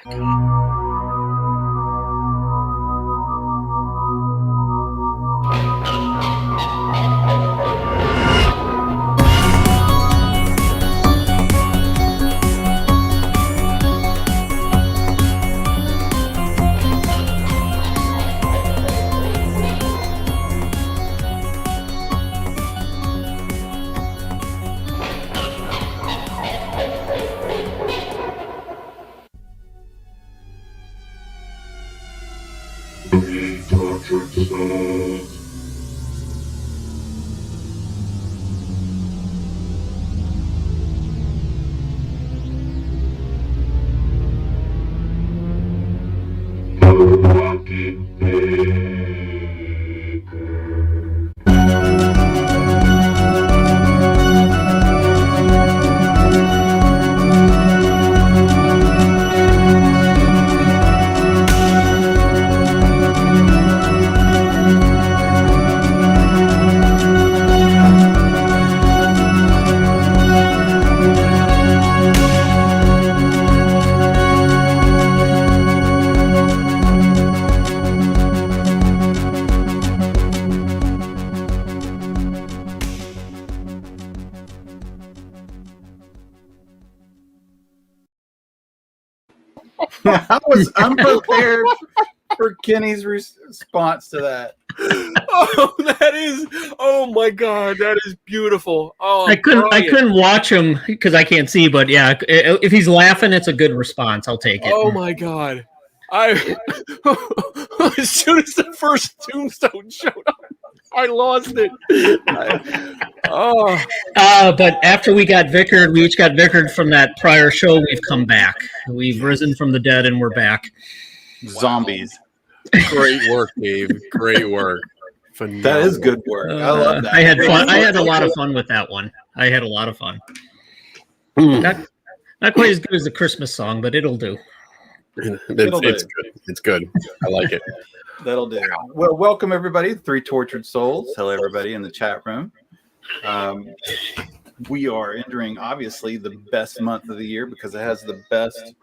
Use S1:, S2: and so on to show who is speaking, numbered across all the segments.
S1: I was unprepared for Kenny's response to that.
S2: Oh my God, that is beautiful. Oh,
S3: I couldn't watch him because I can't see, but yeah, if he's laughing, it's a good response. I'll take it.
S2: Oh my God. As soon as the first tombstone showed up, I lost it.
S3: But after we got Vicared, we each got Vicared from that prior show. We've come back. We've risen from the dead, and we're back.
S1: Zombies.
S2: Great work, Dave. Great work. Phenomenal.
S1: That is good work. I love that.
S3: I had fun. I had a lot of fun with that one. I had a lot of fun. Not quite as good as the Christmas song, but it'll do.
S2: It's good. It's good. I like it.
S1: That'll do. Well, welcome everybody to Three Tortured Souls. Hello, everybody in the chat room. We are entering, obviously, the best month of the year because it has the best.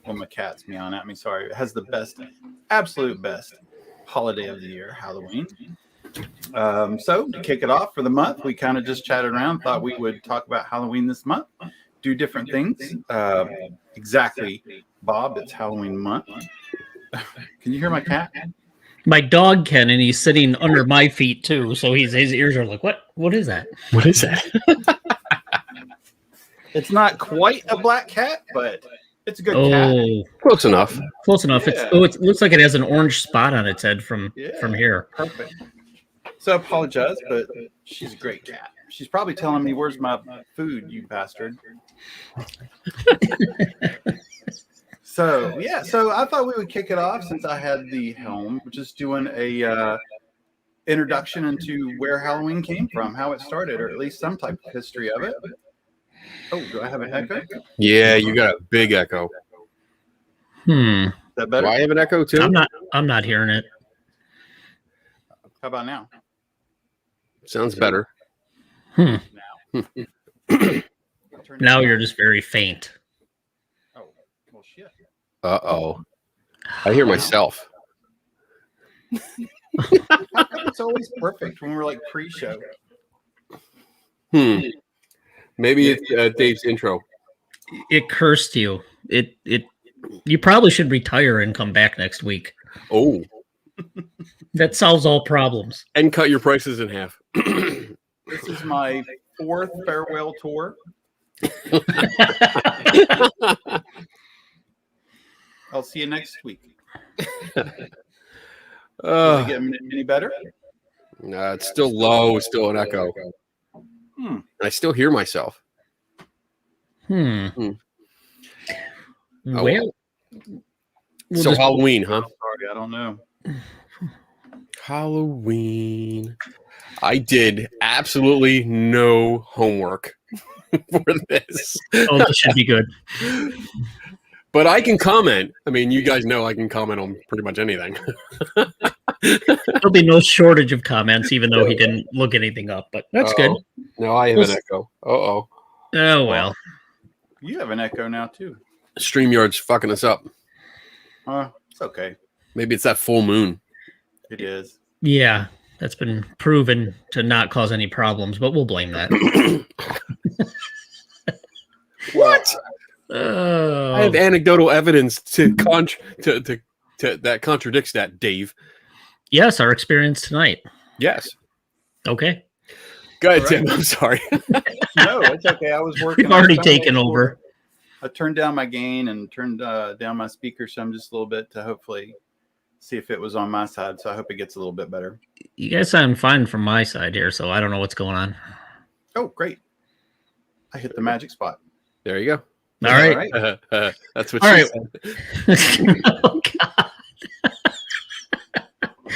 S1: Well, my cat's meowing at me. Sorry. It has the best, absolute best holiday of the year, Halloween. So to kick it off for the month, we kind of just chatted around, thought we would talk about Halloween this month, do different things. Exactly, Bob, it's Halloween month. Can you hear my cat?
S3: My dog can, and he's sitting under my feet too. So his ears are like, what? What is that?
S2: What is that?
S1: It's not quite a black cat, but it's a good cat.
S2: Close enough.
S3: Close enough.
S1: Yeah.
S3: It looks like it has an orange spot on its head from here.
S1: Perfect. So I apologize, but she's a great cat. She's probably telling me, "Where's my food, you bastard?" So I thought we would kick it off since I had the helm, just doing a introduction into where Halloween came from, how it started, or at least some type of history of it. Oh, do I have an echo?
S2: Yeah, you got a big echo.
S1: Is that better?
S2: Do I have an echo too?
S3: I'm not hearing it.
S1: How about now?
S2: Sounds better.
S1: Now.
S3: Now you're just very faint.
S1: Oh, well, shit.
S2: Uh-oh. I hear myself.
S1: How come it's always perfect when we're like pre-show?
S2: Maybe it's Dave's intro.
S3: It cursed you. You probably should retire and come back next week.
S2: Oh.
S3: That solves all problems.
S2: And cut your prices in half.
S1: This is my 4th farewell tour. I'll see you next week. Does it get any better?
S2: It's still low. It's still an echo. I still hear myself.
S3: Well,
S2: so Halloween, huh?
S1: Sorry, I don't know.
S2: Halloween. I did absolutely no homework for this.
S3: Oh, this should be good.
S2: But I can comment. I mean, you guys know I can comment on pretty much anything.
S3: There'll be no shortage of comments, even though he didn't look anything up. But that's good.
S2: No, I have an echo.
S3: Oh, well.
S1: You have an echo now, too.
S2: StreamYard's fucking us up.
S1: It's okay.
S2: Maybe it's that full moon.
S1: It is.
S3: Yeah, that's been proven to not cause any problems, but we'll blame that.
S2: What?
S3: Oh.
S2: I have anecdotal evidence to that contradicts that, Dave.
S3: Yes, our experience tonight.
S2: Yes.
S3: Okay.
S2: Go ahead,
S1: All right.
S2: Tim. I'm sorry.
S1: No, it's okay. I was working.
S3: We've already taken over.
S1: I turned down my gain and turned down my speaker some just a little bit to hopefully see if it was on my side. So I hope it gets a little bit better.
S3: You guys sound fine from my side here, so I don't know what's going on.
S1: Oh, great. I hit the magic spot.
S2: There you go.
S3: All right.
S2: That's what
S3: All
S2: she
S3: right.
S2: said.
S3: Oh, God.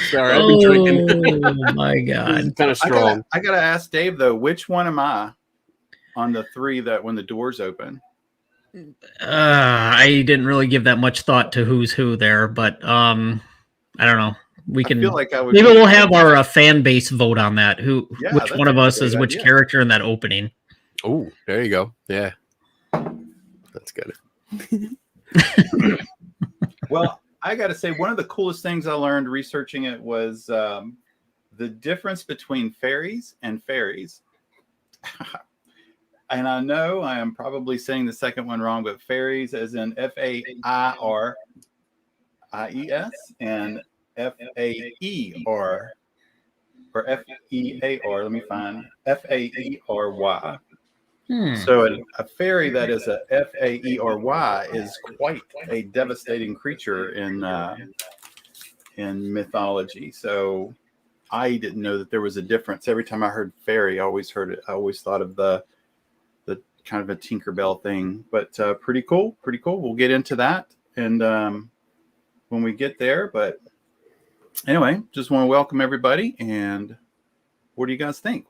S2: Sorry, I've been drinking.
S3: Oh, my God.
S2: Kind of strong.
S1: I gotta ask Dave though, which one am I on the three that when the doors open?
S3: I didn't really give that much thought to who's who there, but I don't know. We can
S1: I feel like I would.
S3: maybe we'll have our fan base vote on that.
S1: Yeah,
S3: which
S1: that's
S3: one of
S1: a
S3: us
S1: great
S3: is which
S1: idea.
S3: character in that opening?
S2: Oh, there you go. Yeah. That's good.
S1: Well, I got to say, one of the coolest things I learned researching it was the difference between fairies and fairies. And I know I am probably saying the second one wrong, but fairies as in Fairies and Faer or Fear. Let me find Faery. So a fairy that is a Faery is quite a devastating creature in mythology. So I didn't know that there was a difference. Every time I heard fairy, I always thought of the kind of a Tinkerbell thing. But pretty cool. We'll get into that and when we get there. But anyway, just want to welcome everybody. And what do you guys think?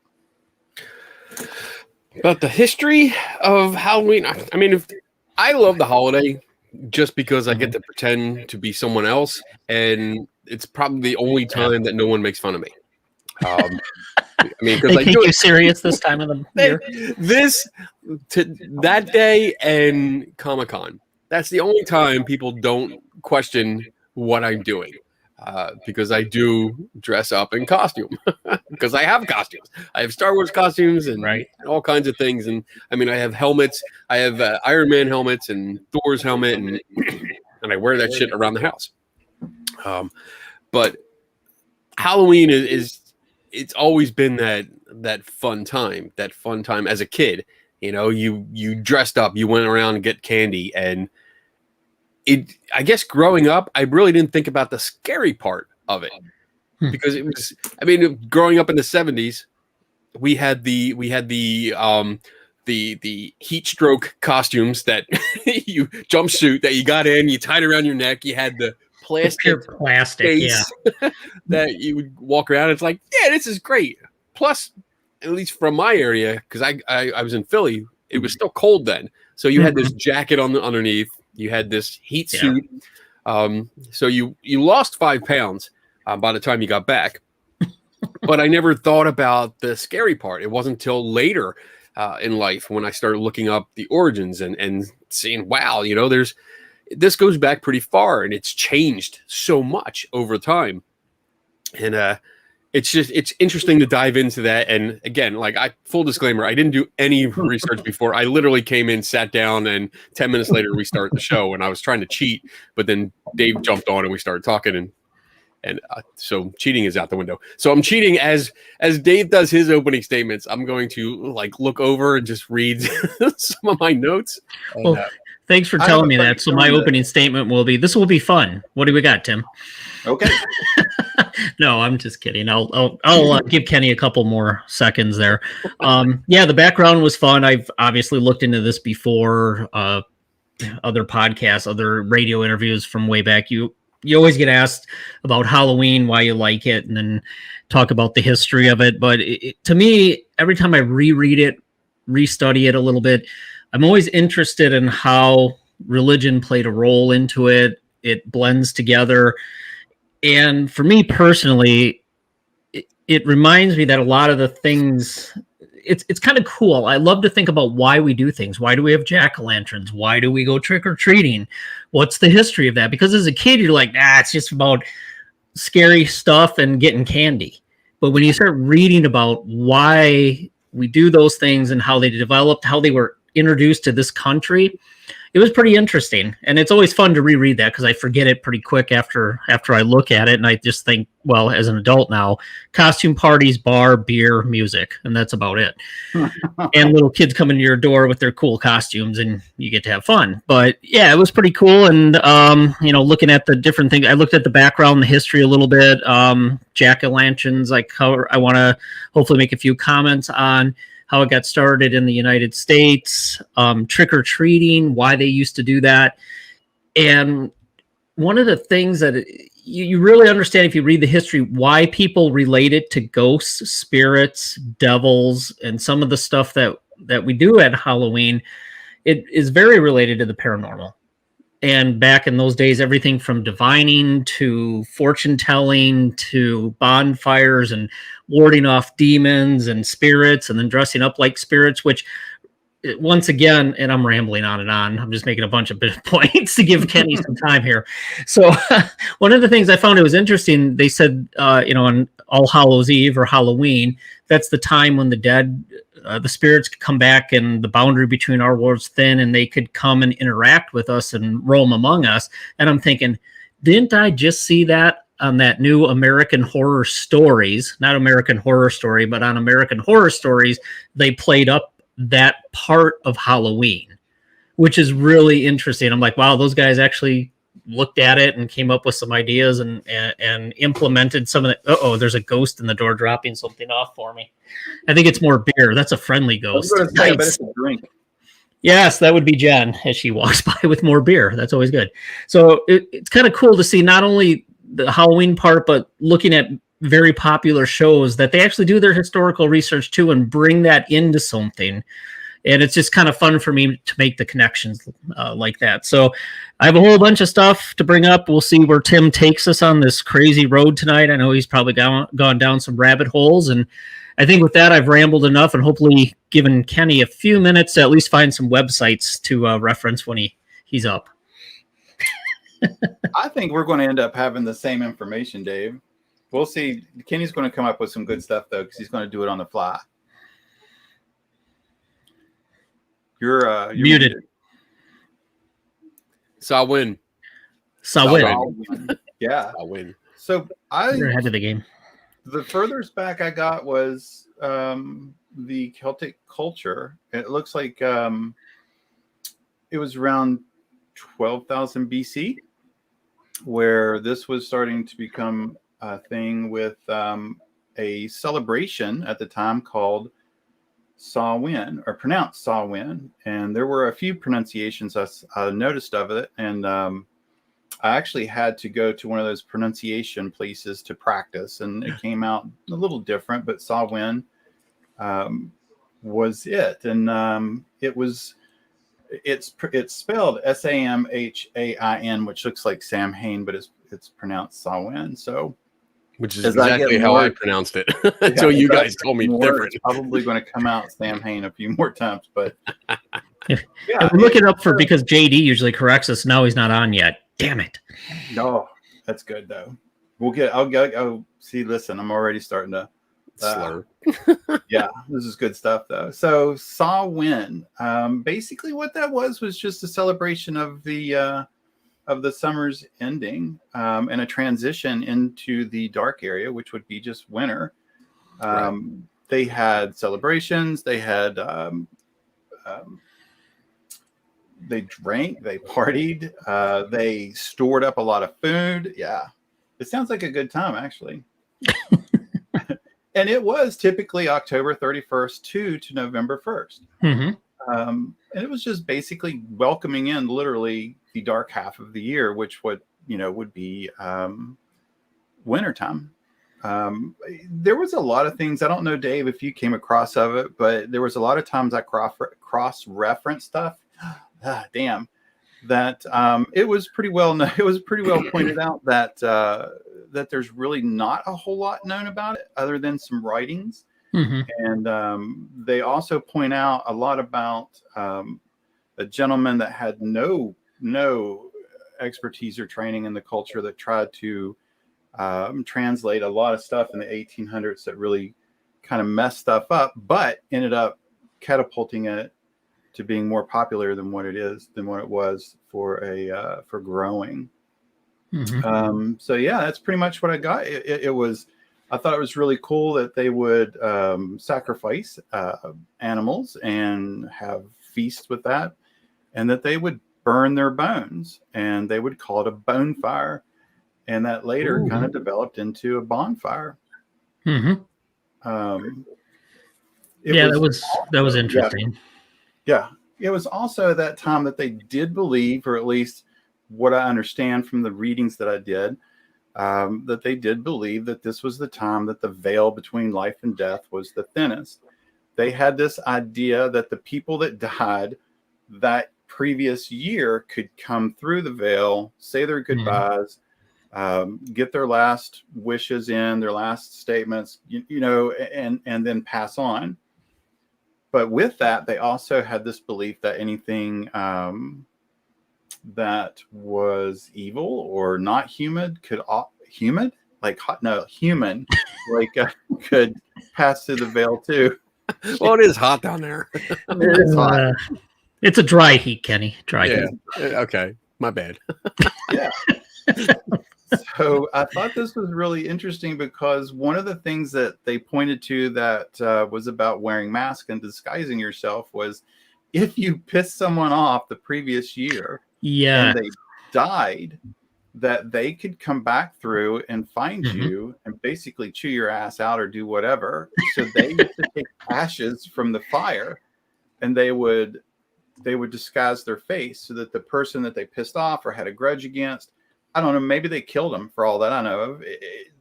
S2: About the history of Halloween, I mean, I love the holiday just because I get to pretend to be someone else, and it's probably the only time that no one makes fun of me. I mean, because
S3: They take you serious this time of the year.
S2: That day and Comic-Con, that's the only time people don't question what I'm doing. Because I do dress up in costume because I have costumes. I have Star Wars costumes and all kinds of things. And I mean, I have helmets. I have Iron Man helmets and Thor's helmet, and I wear that shit around the house. But Halloween it's always been that fun time as a kid. You know, you dressed up, you went around and get candy, and I guess growing up, I really didn't think about the scary part of it because it was. I mean, growing up in the 70s, we had the heat stroke costumes that you jumpsuit that you got in, you tied around your neck. You had the plastic face that you would walk around. It's like, yeah, this is great. Plus, at least from my area, because I was in Philly, it was still cold then, so you had this jacket on the underneath. You had this heat suit. So you lost 5 pounds by the time you got back. But I never thought about the scary part. It wasn't until later in life when I started looking up the origins and seeing, wow, you know, this goes back pretty far and it's changed so much over time. And it's interesting to dive into that. And again, like full disclaimer, I didn't do any research before. I literally came in, sat down, and 10 minutes later we started the show. And I was trying to cheat, but then Dave jumped on and we started talking, and so cheating is out the window. So I'm cheating as Dave does his opening statements. I'm going to like look over and just read some of my notes. And,
S3: well, thanks for telling me that. So my opening statement will be: "This will be fun." What do we got, Tim?
S1: Okay.
S3: No, I'm just kidding. I'll give Kenny a couple more seconds there. Yeah, the background was fun. I've obviously looked into this before. Other podcasts, other radio interviews from way back. You always get asked about Halloween, why you like it, and then talk about the history of it. But to me, every time I reread it, restudy it a little bit, I'm always interested in how religion played a role into it. It blends together. And for me personally, it reminds me that a lot of the things, it's kind of cool. I love to think about why we do things. Why do we have jack-o'-lanterns? Why do we go trick-or-treating? what's the history of that? Because as a kid, you're like, it's just about scary stuff and getting candy. But when you start reading about why we do those things and how they developed, how they were introduced to this country, it was pretty interesting. And it's always fun to reread that because I forget it pretty quick after I look at it. And I just think, well, as an adult now, costume parties, bar, beer, music, and that's about it. And little kids come into your door with their cool costumes and you get to have fun. But yeah, it was pretty cool. And, looking at the different things, I looked at the background, the history a little bit, jack-o'-lanterns. I want to hopefully make a few comments on how it got started in the United States, trick-or-treating, why they used to do that. And one of the things that you really understand if you read the history, why people relate it to ghosts, spirits, devils, and some of the stuff that we do at Halloween, it is very related to the paranormal. And back in those days, everything from divining to fortune telling to bonfires and warding off demons and spirits and then dressing up like spirits, which once again, and I'm rambling on and on, I'm just making a bunch of points to give Kenny some time here. So one of the things I found it was interesting, they said, on All Hallows Eve or Halloween, that's the time when the dead, the spirits could come back and the boundary between our worlds thin and they could come and interact with us and roam among us. And I'm thinking, didn't I just see that on that new American Horror Stories, not American Horror Story, but on American Horror Stories, they played up that part of Halloween, which is really interesting. I'm like, wow, those guys actually looked at it and came up with some ideas and implemented some of the, there's a ghost in the door dropping something off for me. I think it's more beer. That's a friendly ghost.
S1: I bet it's a drink.
S3: Yes, that would be Jen as she walks by with more beer. That's always good. So it's kind of cool to see not only the Halloween part, but looking at very popular shows that they actually do their historical research too and bring that into something. And it's just kind of fun for me to make the connections like that. So I have a whole bunch of stuff to bring up. We'll see where Tim takes us on this crazy road tonight. I know he's probably gone down some rabbit holes. And I think with that, I've rambled enough and hopefully given Kenny a few minutes to at least find some websites to reference when he's up.
S1: I think we're going to end up having the same information, Dave. We'll see. Kenny's going to come up with some good stuff, though, because he's going to do it on the fly. You're
S3: muted.
S2: So I win.
S1: Yeah.
S2: I win.
S1: So
S3: you're ahead of the game.
S1: The furthest back I got was the Celtic culture. It looks like it was around 12,000 BC where this was starting to become a thing with a celebration at the time called Samhain, or pronounced Samhain, and there were a few pronunciations I noticed of it, and I actually had to go to one of those pronunciation places to practice, and it came out a little different, but Samhain was it, and it's spelled Samhain, which looks like Sam Hain, but it's pronounced Samhain. So,
S2: which is exactly how I pronounced it until you guys told me different.
S1: It's probably going to come out Sam Hain a few more times, but
S3: yeah, we're looking up for because JD usually corrects us. Now he's not on yet. Damn it!
S1: No, that's good though. I'll see. Listen, I'm already starting to
S2: slur.
S1: Yeah, this is good stuff though. So Samhain, basically what that was just a celebration of the summer's ending and a transition into the dark area, which would be just winter.
S2: Right.
S1: They had celebrations. They had they drank. They partied. They stored up a lot of food. Yeah, it sounds like a good time actually. And it was typically October 31st to November 1st.
S3: Mm-hmm.
S1: And it was just basically welcoming in literally the dark half of the year, which would be wintertime. There was a lot of things. I don't know, Dave, if you came across of it, but there was a lot of times I cross-reference stuff. Damn. That it was pretty well pointed out that there's really not a whole lot known about it other than some writings.
S3: Mm-hmm.
S1: And they also point out a lot about a gentleman that had no expertise or training in the culture that tried to translate a lot of stuff in the 1800s that really kind of messed stuff up, but ended up catapulting it to being more popular than what it was for growing. So yeah, that's pretty much what I got. I thought it was really cool that they would sacrifice animals and have feasts with that, and that they would burn their bones, and they would call it a bone fire, and that later kind of developed into a bonfire.
S3: That was interesting.
S1: Yeah, it was also at that time that they did believe, or at least what I understand from the readings that I did, that they did believe that this was the time that the veil between life and death was the thinnest. They had this idea that the people that died that previous year could come through the veil, say their goodbyes, get their last wishes in, their last statements, and then pass on. But with that, they also had this belief that anything that was evil or not human could pass through the veil too.
S2: Well, it is hot down there.
S1: It's hot.
S3: It's a dry heat, Kenny. Dry heat.
S2: Okay, my bad.
S1: Yeah. So I thought this was really interesting because one of the things that they pointed to that was about wearing masks and disguising yourself was if you pissed someone off the previous year and they died, that they could come back through and find you and basically chew your ass out or do whatever. So they used to take ashes from the fire, and they would disguise their face so that the person that they pissed off or had a grudge against, I don't know, maybe they killed them for all that I know of.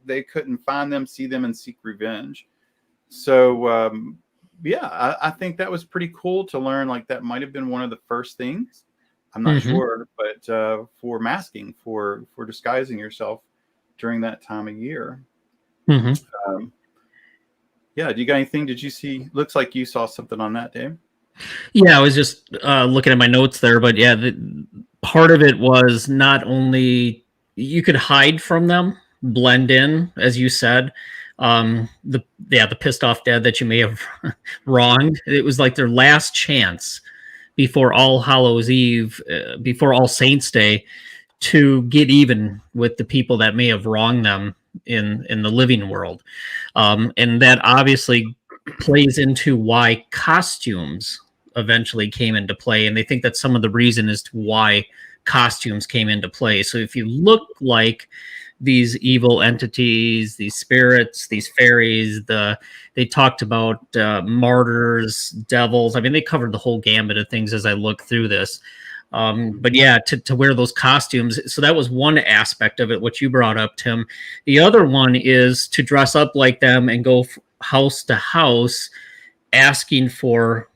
S1: They couldn't find them, see them, and seek revenge. So, I think that was pretty cool to learn. Like, that might have been one of the first things. I'm not sure, but for masking, for disguising yourself during that time of year. Do you got anything? Did you see? Looks like you saw something on that, Dave.
S3: Yeah, I was just looking at my notes there, but part of it was not only you could hide from them, blend in, as you said. The pissed off dead that you may have wronged. It was like their last chance before All Hallows Eve, before All Saints Day, to get even with the people that may have wronged them in the living world. And that obviously plays into why costumes eventually came into play. And they think that some of the reason as to why costumes came into play. So if you look like these evil entities, these spirits, these fairies, they talked about martyrs, devils. I mean, they covered the whole gambit of things as I look through this. But yeah, to wear those costumes. So that was one aspect of it, what you brought up, Tim. The other one is to dress up like them and go house to house asking for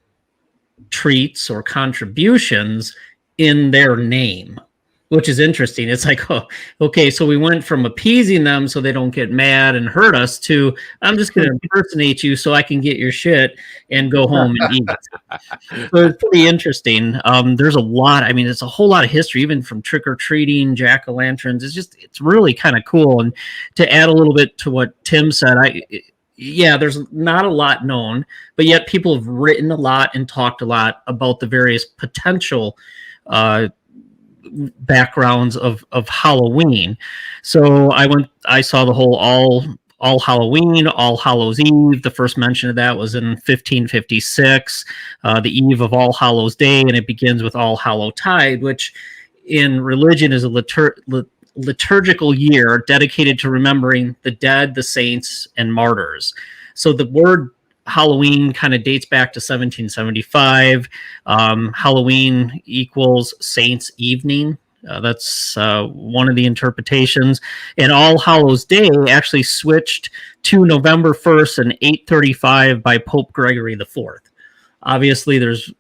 S3: treats or contributions in their name, which is interesting. It's like, oh, okay, so we went from appeasing them so they don't get mad and hurt us to I'm just going to impersonate you so I can get your shit and go home and eat. So it's pretty interesting. There's a lot. I mean, it's a whole lot of history, even from trick-or-treating, jack-o'-lanterns. It's really kind of cool. And to add a little bit to what Tim said, there's not a lot known, but yet people have written a lot and talked a lot about the various potential backgrounds of Halloween. So I saw the whole all Halloween, All Hallows Eve. The first mention of that was in 1556, the eve of All Hallows Day, and it begins with All Hallowtide, which in religion is a liturgical year dedicated to remembering the dead, the saints, and martyrs. So the word Halloween kind of dates back to 1775. Halloween equals Saints' Evening. That's one of the interpretations. And All Hallows Day actually switched to November 1st in 835 by Pope Gregory IV. Obviously, there's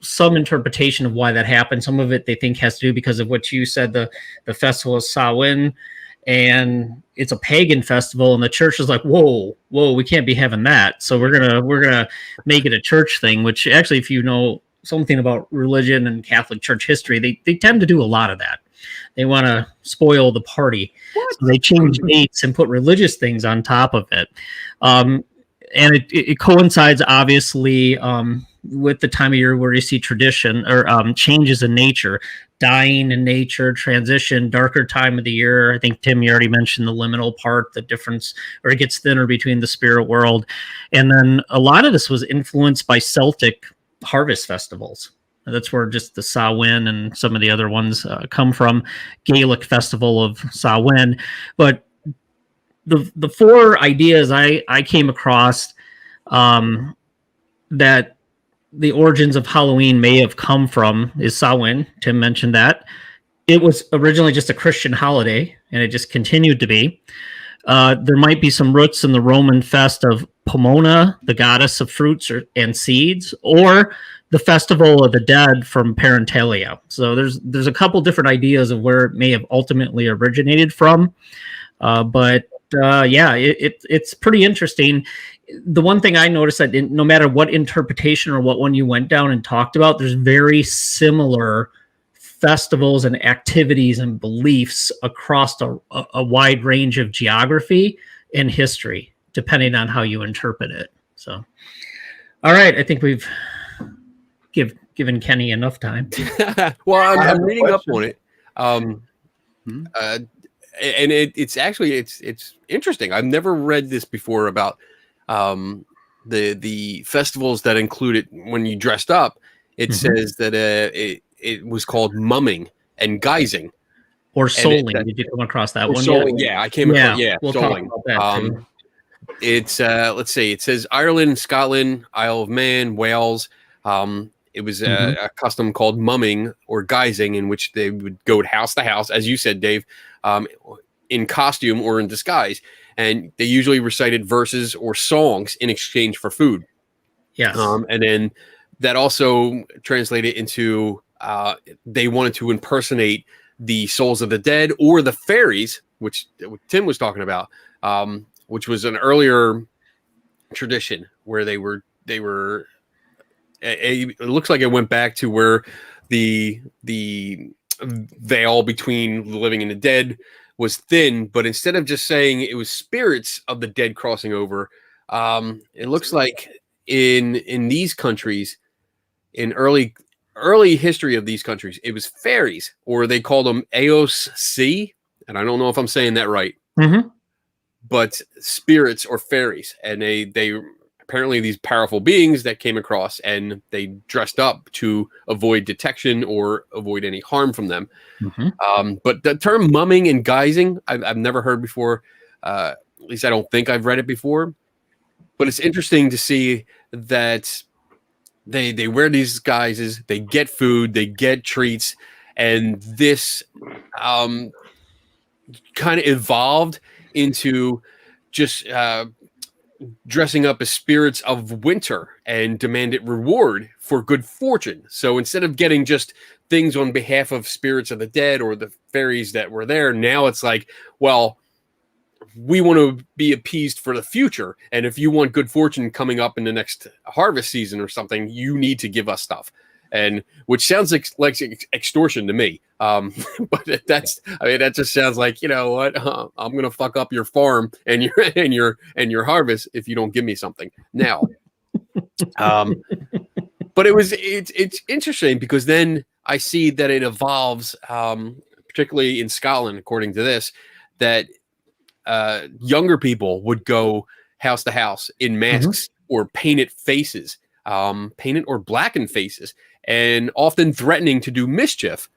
S3: some interpretation of why that happened. Some of it they think has to do because of what you said, the festival of Samhain, and it's a pagan festival, and the church is like, whoa, we can't be having that. So we're gonna make it a church thing, which actually, if you know something about religion and Catholic Church history, they tend to do a lot of that. They want to spoil the party. So they change dates and put religious things on top of it. And it coincides, obviously, with the time of year where you see tradition or changes in nature, dying in nature, transition, darker time of the year. I think, Tim, you already mentioned the liminal part, the difference, or it gets thinner between the spirit world. And then a lot of this was influenced by Celtic harvest festivals. That's where just the Samhain and some of the other ones come from, Gaelic festival of Samhain. But the four ideas I came across that the origins of Halloween may have come from is Samhain. Tim mentioned that. It was originally just a Christian holiday, and it just continued to be. There might be some roots in the Roman fest of Pomona, the goddess of fruits and seeds, or the festival of the dead from Parentalia. So there's a couple different ideas of where it may have ultimately originated from. It's pretty interesting. The one thing I noticed that no matter what interpretation or what one you went down and talked about, there's very similar festivals and activities and beliefs across a wide range of geography and history, depending on how you interpret it. So, all right, I think we've given Kenny enough time.
S2: Well, I'm reading up on it. And it's actually it's interesting. I've never read this before about the festivals that included when you dressed up. It says that it was called mumming and guising
S3: or souling. Did you come across that one?
S2: Souling, yeah, I came across. Yeah,
S3: we'll
S2: souling.
S3: Talk about that too.
S2: It's let's see. It says Ireland, Scotland, Isle of Man, Wales. It was a custom called mumming or guising, in which they would go house to house, as you said, Dave, in costume or in disguise. And they usually recited verses or songs in exchange for food.
S3: Yes.
S2: And then that also translated into they wanted to impersonate the souls of the dead or the fairies, which Tim was talking about, which was an earlier tradition where they were. It looks like it went back to where the veil between the living and the dead was thin, but instead of just saying it was spirits of the dead crossing over, it looks like in these countries, in early history of these countries, it was fairies, or they called them Eos C, and I don't know if I'm saying that right, but spirits or fairies, and they apparently these powerful beings that came across, and they dressed up to avoid detection or avoid any harm from them. But the term mumming and guising, I've never heard before. At least I don't think I've read it before. But it's interesting to see that they wear these guises, they get food, they get treats, and this kind of evolved into just dressing up as spirits of winter and demanded reward for good fortune. So instead of getting just things on behalf of spirits of the dead or the fairies that were there, now it's like, well, we want to be appeased for the future. And if you want good fortune coming up in the next harvest season or something, you need to give us stuff. And which sounds like extortion to me. But that just sounds like, you know what, I'm going to fuck up your farm and your harvest if you don't give me something now. But it's interesting because then I see that it evolves, particularly in Scotland, according to this, that younger people would go house to house in masks or painted faces, painted or blackened faces, and often threatening to do mischief,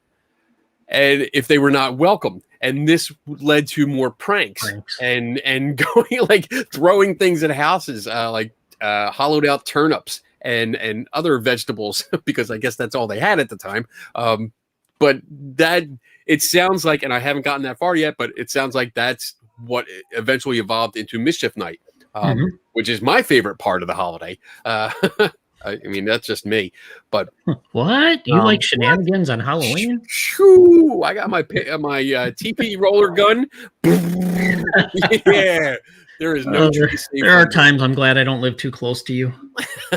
S2: and if they were not welcome. And this led to more pranks. and going like throwing things at houses, like hollowed out turnips and other vegetables, because I guess that's all they had at the time. But that it sounds like, and I haven't gotten that far yet, but it sounds like that's what eventually evolved into Mischief Night, which is my favorite part of the holiday. I mean, that's just me, but
S3: what you like shenanigans on Halloween?
S2: Shoo! I got my TP roller gun. Yeah, there is no.
S3: There are times I'm glad I don't live too close to you.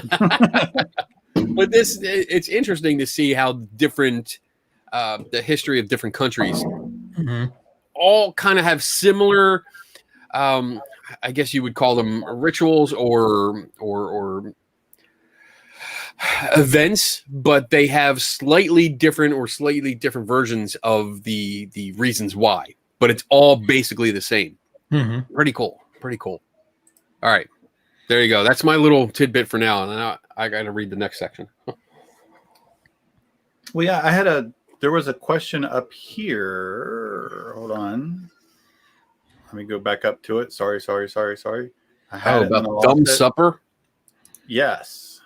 S2: But it's interesting to see how different the history of different countries all kind of have similar, I guess you would call them rituals or events, but they have slightly different versions of the reasons why. But it's all basically the same. Pretty cool. All right, there you go. That's my little tidbit for now, and now I got to read the next section.
S1: Well, yeah, there was a question up here. Hold on. Let me go back up to it. Sorry. I had it
S2: about dumb supper.
S1: Yes.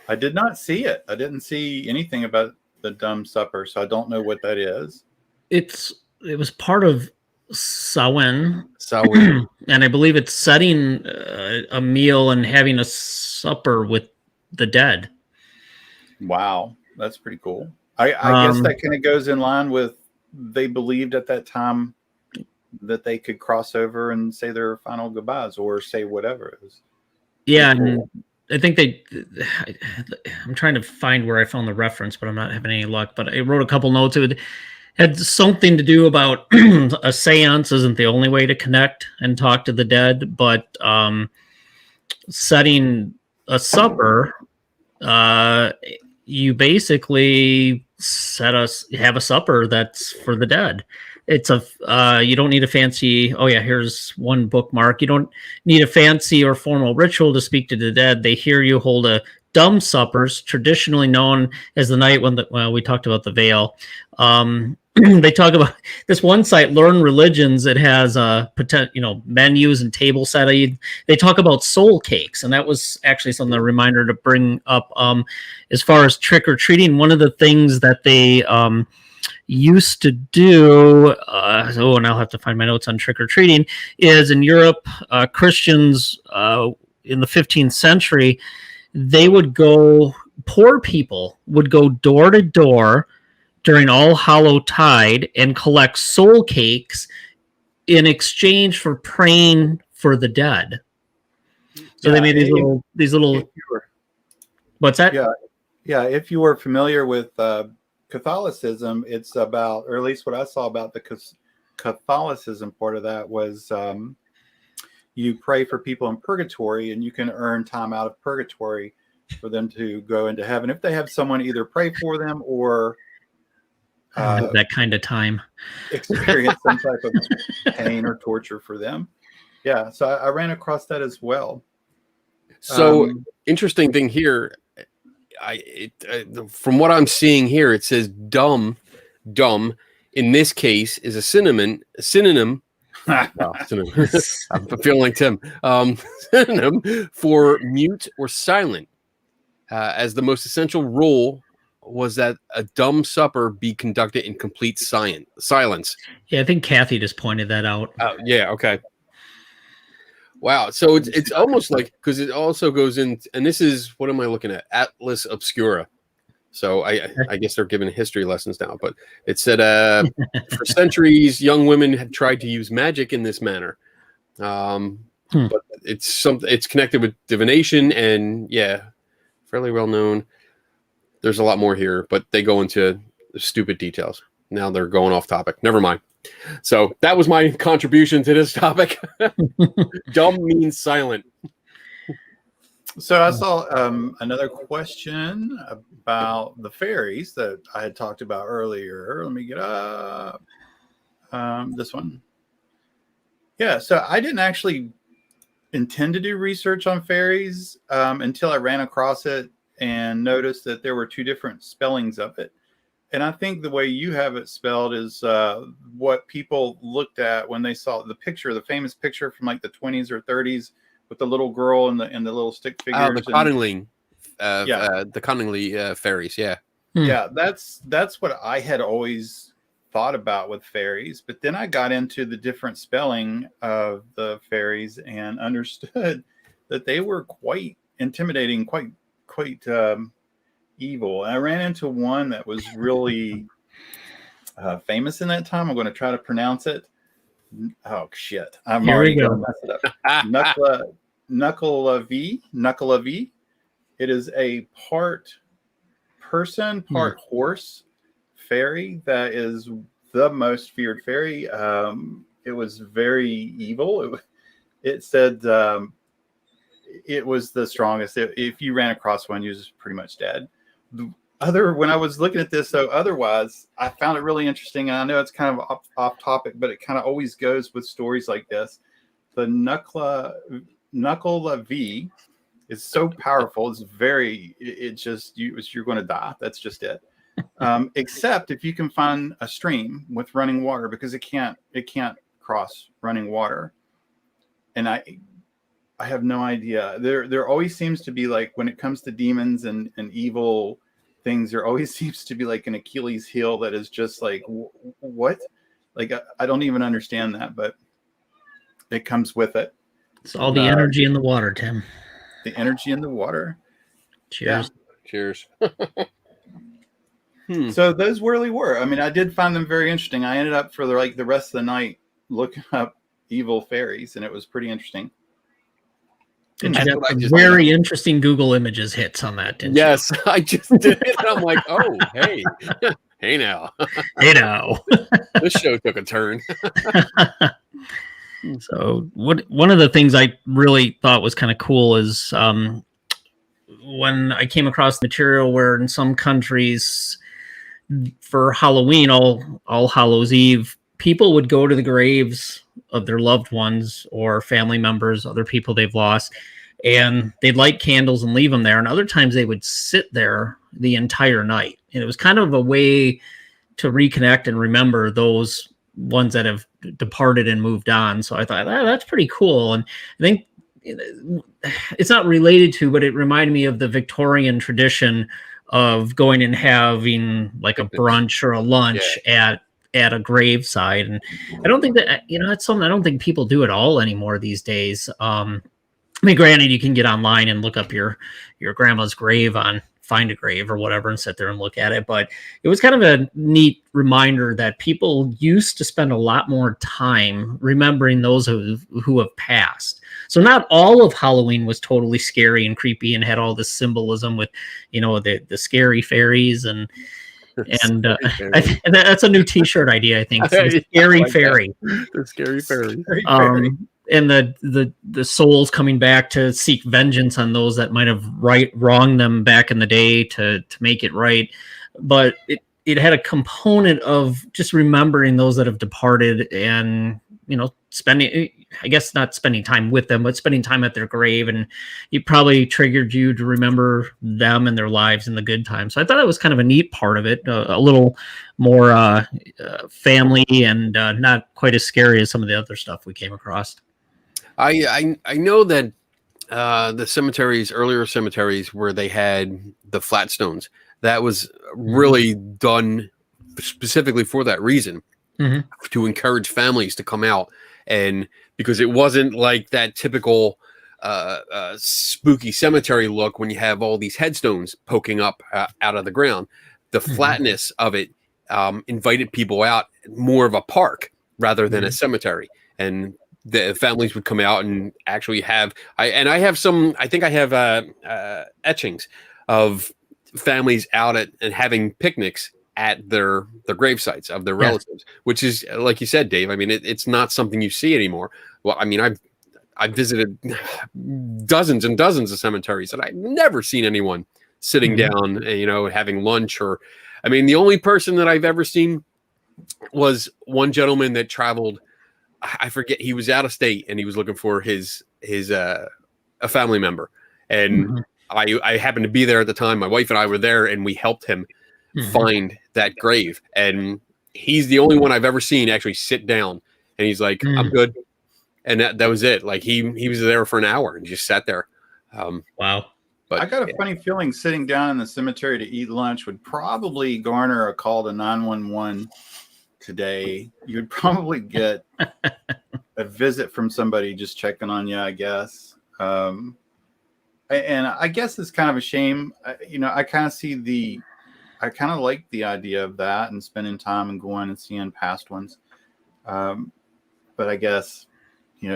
S1: I did not see it. I didn't see anything about the dumb supper, so I don't know what that is.
S3: It was part of Samhain, and I believe it's setting a meal and having a supper with the dead.
S1: Wow, that's pretty cool. I guess that kind of goes in line with they believed at that time that they could cross over and say their final goodbyes or say whatever it was.
S3: Yeah, cool. And I think I'm trying to find where I found the reference, but I'm not having any luck. But I wrote a couple notes. It had something to do about a seance isn't the only way to connect and talk to the dead, but setting a supper, you basically have a supper that's for the dead. It's you don't need a fancy, here's one bookmark. You don't need a fancy or formal ritual to speak to the dead. They hear you hold a dumb suppers, traditionally known as the night when we talked about the veil. They talk about this one site, Learn Religions. It has menus and table setting. They talk about soul cakes, and that was actually something a reminder to bring up. As far as trick or treating, one of the things that they used to do, and I'll have to find my notes on trick or treating, is in Europe, Christians in the 15th century, poor people would go door to door during All Hallow Tide and collect soul cakes in exchange for praying for the dead. So they made these little. What's that?
S1: Yeah. If you were familiar with Catholicism, it's about, or at least what I saw about the Catholicism part of that was you pray for people in purgatory, and you can earn time out of purgatory for them to go into heaven if they have someone either pray for them or
S3: that kind of time
S1: experience some type of pain or torture for them. Yeah, so I ran across that as well.
S2: So interesting thing here, from what I'm seeing here, it says dumb in this case is a synonym. Synonym. I'm feeling like Tim. Synonym for mute or silent, as the most essential rule was that a dumb supper be conducted in complete silence.
S3: Yeah, I think Kathy just pointed that out.
S2: Yeah, okay. Wow, so it's almost like, because it also goes in, and this is, what am I looking at? Atlas Obscura. So I guess they're giving history lessons now, but it said for centuries, young women had tried to use magic in this manner. But it's connected with divination, and fairly well known. There's a lot more here, but they go into stupid details. Now they're going off topic. Never mind. So that was my contribution to this topic. Dumb means silent.
S1: So I saw another question about the fairies that I had talked about earlier. Let me get up this one. Yeah, so I didn't actually intend to do research on fairies until I ran across it and noticed that there were two different spellings of it. And I think the way you have it spelled is what people looked at when they saw the picture, the famous picture from like the 20s or 30s with the little girl and the little stick figures.
S2: The Conningly, the Conningly fairies. Yeah.
S1: Yeah, that's what I had always thought about with fairies. But then I got into the different spelling of the fairies and understood that they were quite intimidating, quite evil. And I ran into one that was really famous in that time. I'm going to try to pronounce it. Oh shit! I'm
S3: Here
S1: already going to mess it up. Knuckleavee. It is a part person, part horse fairy that is the most feared fairy. It was very evil. It said it was the strongest. If you ran across one, you was pretty much dead. When I was looking at this, though, otherwise, I found it really interesting. And I know it's kind of off topic, but it kind of always goes with stories like this. The Knuckle V is so powerful. It's very, you're going to die. That's just it. Except if you can find a stream with running water, because it can't cross running water. And I have no idea. There always seems to be, like, when it comes to demons and evil things, there always seems to be like an Achilles heel that is just like, what? Like, I don't even understand that, but it comes with it.
S3: It's all the energy in the water, Tim.
S1: The energy in the water.
S3: Cheers.
S2: Yeah. Cheers.
S1: So those really were. I mean, I did find them very interesting. I ended up for the rest of the night looking up evil fairies, and it was pretty interesting.
S3: And you got some very interesting Google Images hits on that, didn't you?
S2: Yes, I just did. I'm like, oh, hey. Hey now.
S3: Hey now.
S2: This show took a turn.
S3: So one of the things I really thought was kind of cool is when I came across material where in some countries for Halloween, All Hallows Eve, people would go to the graves of their loved ones or family members, other people they've lost, and they'd light candles and leave them there. And other times they would sit there the entire night. And it was kind of a way to reconnect and remember those ones that have departed and moved on. So I thought, that's pretty cool. And I think it's not related to, but it reminded me of the Victorian tradition of going and having like a brunch or a lunch at a graveside. And I don't think that, that's something I don't think people do at all anymore these days. I mean, granted, you can get online and look up your grandma's grave on Find a Grave or whatever and sit there and look at it. But it was kind of a neat reminder that people used to spend a lot more time remembering those who have passed. So not all of Halloween was totally scary and creepy and had all this symbolism with, the scary fairies and that's a new T-shirt idea, I think. The scary fairy.
S2: The scary fairy.
S3: And the souls coming back to seek vengeance on those that might have wronged them back in the day to make it right. But it had a component of just remembering those that have departed and, spending, I guess not spending time with them, but spending time at their grave. And it probably triggered you to remember them and their lives and the good times. So I thought that was kind of a neat part of it, a little more family and not quite as scary as some of the other stuff we came across.
S2: I know that the earlier cemeteries where they had the flat stones, that was really done specifically for that reason, to encourage families to come out. And because it wasn't like that typical spooky cemetery look when you have all these headstones poking up out of the ground, the flatness of it invited people out, more of a park rather than a cemetery. And the families would come out and actually have, I think I have etchings of families out and having picnics at their grave sites of their relatives, which is, like you said, Dave, I mean, it's not something you see anymore. Well, I mean, I've visited dozens and dozens of cemeteries and I've never seen anyone sitting down, having lunch I mean, the only person that I've ever seen was one gentleman that traveled, I forget, he was out of state and he was looking for a family member. And I happened to be there at the time. My wife and I were there and we helped him find that grave. And he's the only one I've ever seen actually sit down and he's like, I'm good. And that was it. Like he was there for an hour and just sat there.
S3: Wow.
S1: But I got a funny feeling sitting down in the cemetery to eat lunch would probably garner a call to 911 today. You'd probably get a visit from somebody just checking on you, I guess. And I guess it's kind of a shame. I kind of like the idea of that and spending time and going and seeing past ones. But I guess,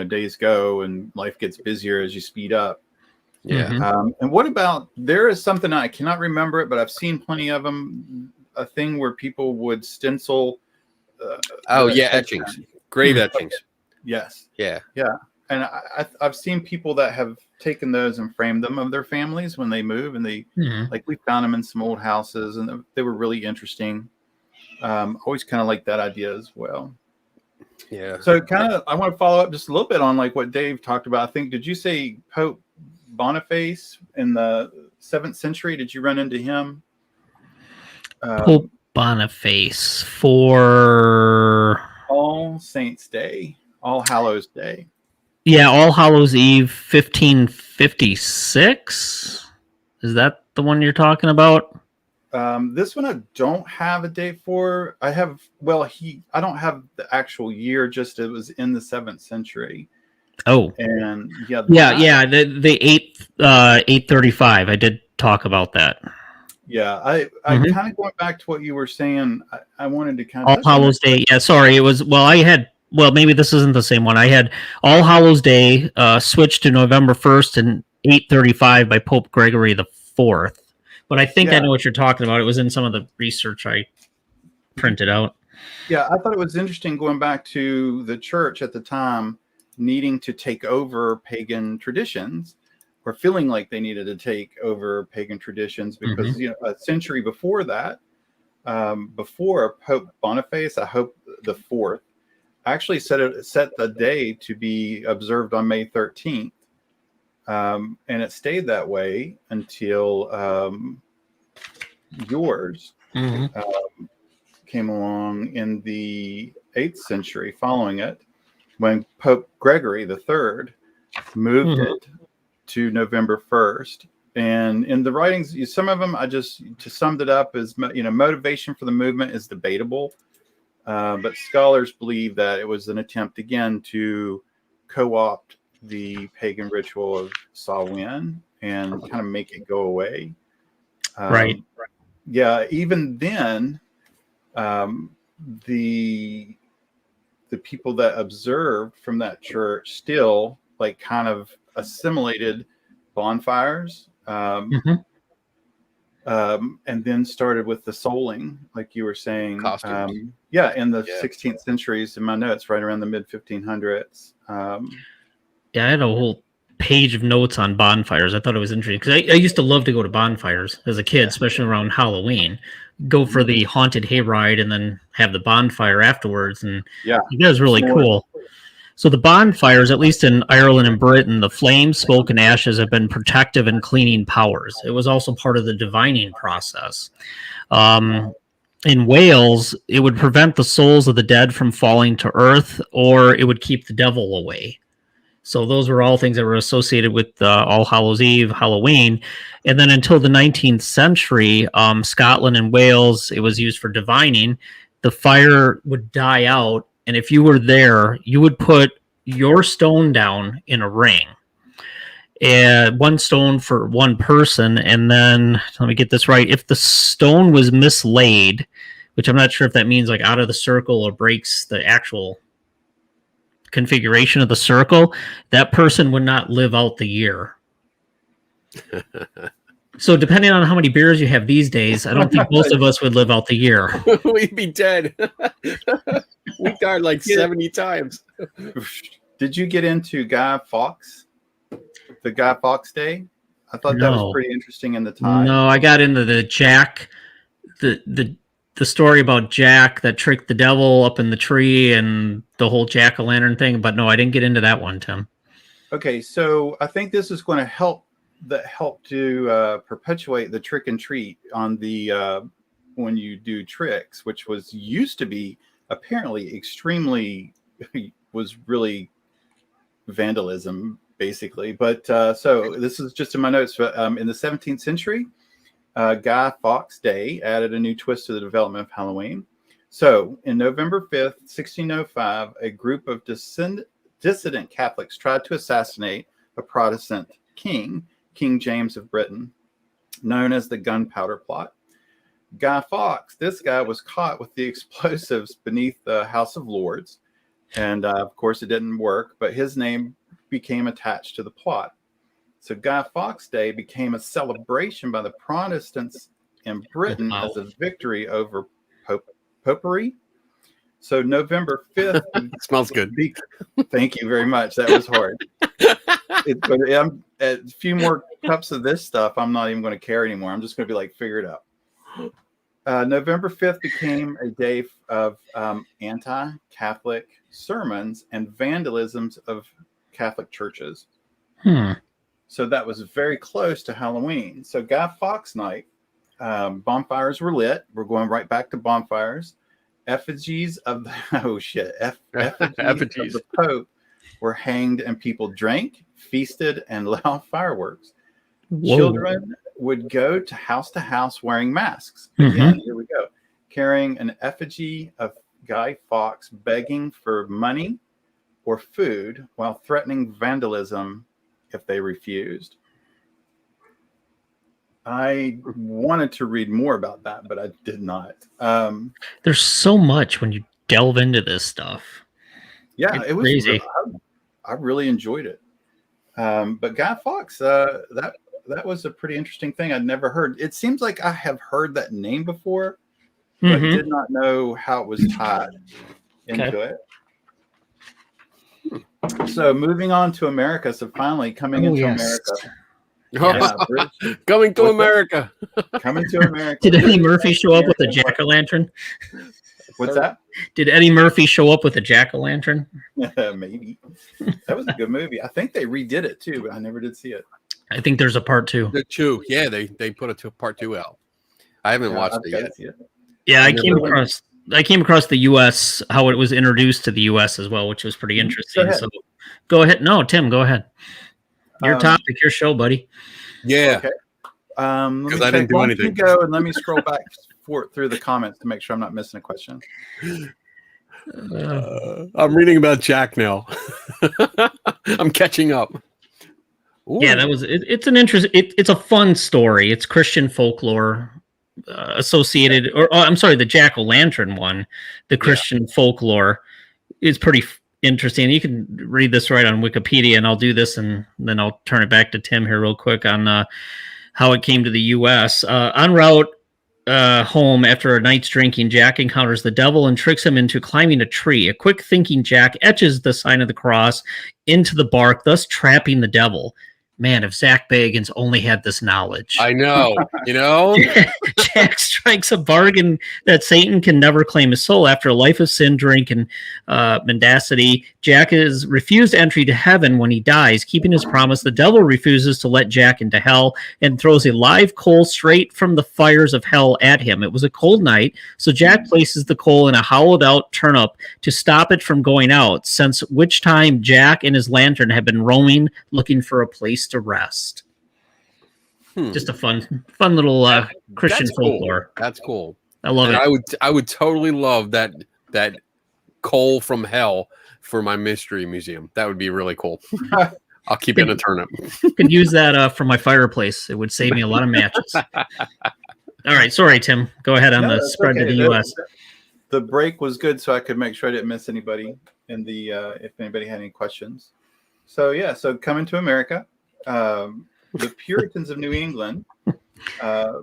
S1: days go and life gets busier as you speed up.
S2: Yeah.
S1: And what about, there is something, I cannot remember it, but I've seen plenty of them, a thing where people would stencil
S2: etchings, grave etchings.
S1: Yes.
S2: Yeah.
S1: And I've seen people that have taken those and framed them of their families when they move, and they like we found them in some old houses, and they were really interesting. Always kind of like that idea as well.
S2: Yeah.
S1: So I want to follow up just a little bit on like what Dave talked about. I think, did you say Pope Boniface in the 7th century? Did you run into him?
S3: Pope Boniface for
S1: All Saints Day, All Hallows Day.
S3: Yeah, All Hallows Eve, 1556. Is that the one you're talking about?
S1: This one I don't have a date for. I don't have the actual year, just it was in the 7th century.
S3: Oh.
S1: And
S3: the 835. I did talk about that.
S1: Yeah, I kind of going back to what you were saying. I wanted to kind of
S3: All Hallows Day. Yeah, sorry. It was maybe this isn't the same one. I had All Hallows Day switched to November 1st in 835 by Pope Gregory the IV. But I think I know what you're talking about. It was in some of the research I printed out.
S1: Yeah, I thought it was interesting going back to the church at the time needing to take over pagan traditions, or feeling like they needed to take over pagan traditions, because a century before that, before Pope Boniface, I hope the 4th, actually set the day to be observed on May 13th. And it stayed that way until yours came along in the 8th century following it, when Pope Gregory the III moved it to November 1st. And in the writings, some of them, to sum it up, is, motivation for the movement is debatable. But scholars believe that it was an attempt again to co-opt the pagan ritual of Samhain and kind of make it go away.
S3: Right.
S1: Yeah. Even then, the people that observed from that church still like kind of assimilated bonfires, and then started with the souling, like you were saying.
S2: Costumes.
S1: In the 16th centuries, in my notes, right around the mid 1500s.
S3: I had a whole page of notes on bonfires. I thought it was interesting because I used to love to go to bonfires as a kid, especially around Halloween. Go for the haunted hayride and then have the bonfire afterwards. And that was really cool. So the bonfires, at least in Ireland and Britain, the flames, smoke, and ashes have been protective and cleaning powers. It was also part of the divining process. In Wales, it would prevent the souls of the dead from falling to earth, or it would keep the devil away. So those were all things that were associated with All Hallows Eve, Halloween. And then until the 19th century, Scotland and Wales, it was used for divining. The fire would die out, and if you were there, you would put your stone down in a ring. And one stone for one person, and then, let me get this right, if the stone was mislaid, which I'm not sure if that means like out of the circle or breaks the actual configuration of the circle, that person would not live out the year. So depending on how many beers you have these days, I don't think most of us would live out the year.
S2: We'd be dead. We died like 70 times.
S1: Did you get into Guy Fawkes? The Guy Fawkes Day? I thought that was pretty interesting in the time.
S3: No, I got into the Jack, the story about Jack that tricked the devil up in the tree and the whole jack-o'-lantern thing, but no, I didn't get into that one, Tim.
S1: Okay, so I think this is going to help to perpetuate the trick and treat on the when you do tricks, which used to be apparently extremely was really vandalism basically. But so this is just in my notes. In the 17th century, Guy Fawkes Day added a new twist to the development of Halloween. So in November 5th, 1605, a group of dissident Catholics tried to assassinate a Protestant king, King James of Britain, known as the Gunpowder Plot. Guy Fawkes, this guy was caught with the explosives beneath the House of Lords. And of course, it didn't work, but his name became attached to the plot. So Guy Fawkes Day became a celebration by the Protestants in Britain as a victory over popery. So November 5th.
S2: Smells good.
S1: Thank you very much. That was hard. But I'm a few more cups of this stuff. I'm not even going to care anymore. I'm just going to be like, figure it out. November 5th became a day of anti-Catholic sermons and vandalisms of Catholic churches. So that was very close to Halloween. So Guy Fawkes night, bonfires were lit. We're going right back to bonfires. Effigies of the effigies of the Pope were hanged, and people drank, feasted, and lit off fireworks. Whoa. Children would go to house wearing masks. Again, here we go. Carrying an effigy of Guy Fawkes, begging for money or food while threatening vandalism if they refused. I wanted to read more about that, but I did not.
S3: There's so much when you delve into this stuff.
S1: Yeah,
S3: it's
S1: it was
S3: crazy.
S1: I really enjoyed it. But Guy Fawkes, that was a pretty interesting thing I'd never heard. It seems like I have heard that name before, but did not know how it was tied into it. So moving on to America. So finally coming into America.
S2: Yeah, coming to America.
S1: Coming to America.
S3: Did Eddie Murphy show up with a jack-o'-lantern?
S1: What's that?
S3: Did Eddie Murphy show up with a jack-o'-lantern?
S1: Maybe. That was a good movie. I think they redid it too, but I never did see it.
S3: I think there's a part 2.
S2: The 2, yeah, they put a part 2 out. I haven't watched it yet.
S3: Yeah, I came across the U.S. how it was introduced to the U.S. as well, which was pretty interesting. So go ahead. No, Tim, go ahead. Your topic, your show, buddy.
S2: Yeah.
S1: Okay. Because
S2: I didn't do anything.
S1: You go and let me scroll back through the comments to make sure I'm not missing a question.
S2: I'm reading about Jack now. I'm catching up. Ooh.
S3: Yeah, that was. It's an interest. It's a fun story. It's Christian folklore associated, I'm sorry, the jack-o'-lantern one. The Christian folklore is pretty interesting. You can read this right on Wikipedia, and I'll do this, and then I'll turn it back to Tim here real quick on how it came to the U.S. En route home after a night's drinking, Jack encounters the devil and tricks him into climbing a tree. A quick-thinking Jack etches the sign of the cross into the bark, thus trapping the devil. Man, if Zach Bagans only had this knowledge.
S2: I know, you know?
S3: Jack strikes a bargain that Satan can never claim his soul. After a life of sin, drink, and mendacity, Jack is refused entry to heaven when he dies. Keeping his promise, the devil refuses to let Jack into hell and throws a live coal straight from the fires of hell at him. It was a cold night, so Jack places the coal in a hollowed-out turnip to stop it from going out, since which time Jack and his lantern have been roaming, looking for a place to rest. Just a fun little Christian folklore.
S2: That's cool.
S3: I love it.
S2: I would totally love that coal from hell for my mystery museum. That would be really cool. I'll keep it in a turnip.
S3: Could use that for my fireplace. It would save me a lot of matches. All right, sorry, Tim. Go ahead on the spread to the U.S.
S1: The break was good, so I could make sure I didn't miss anybody in the if anybody had any questions. So coming to America. The Puritans of New England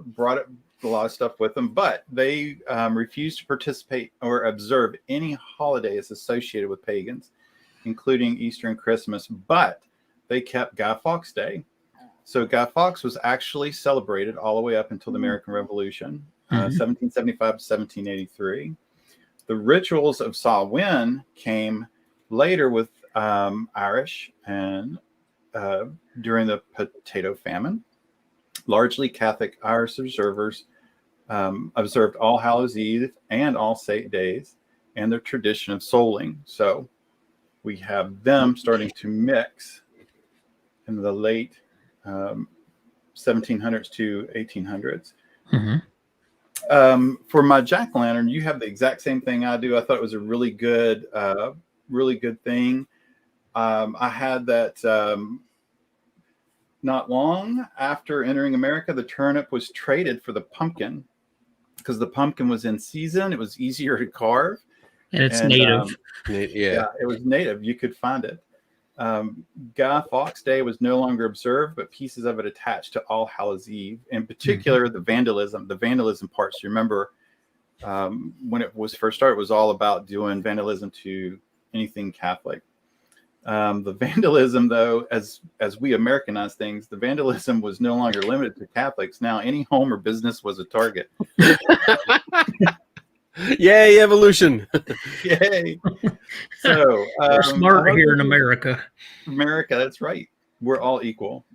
S1: brought a lot of stuff with them, but they refused to participate or observe any holidays associated with pagans, including Easter and Christmas, but they kept Guy Fawkes Day. So Guy Fawkes was actually celebrated all the way up until the American Revolution, 1775 to 1783. The rituals of Samhain came later with Irish and during the potato famine. Largely Catholic Irish observers observed All Hallows Eve and All Saints Days and their tradition of souling. So we have them starting to mix in the late 1700s to 1800s. For my jack-o'-lantern, you have the exact same thing I do. I thought it was a really good thing. I had that not long after entering America. The turnip was traded for the pumpkin because the pumpkin was in season. It was easier to carve.
S3: And it's native.
S1: Yeah, it was native. You could find it. Guy Fawkes Day was no longer observed, but pieces of it attached to All Hallows Eve. In particular, the vandalism parts. You remember when it was first started, it was all about doing vandalism to anything Catholic. The vandalism, though, as we Americanize things, the vandalism was no longer limited to Catholics. Now, any home or business was a target.
S2: Yay, evolution!
S1: Yay! So
S3: we're smart here in America.
S1: America, that's right. We're all equal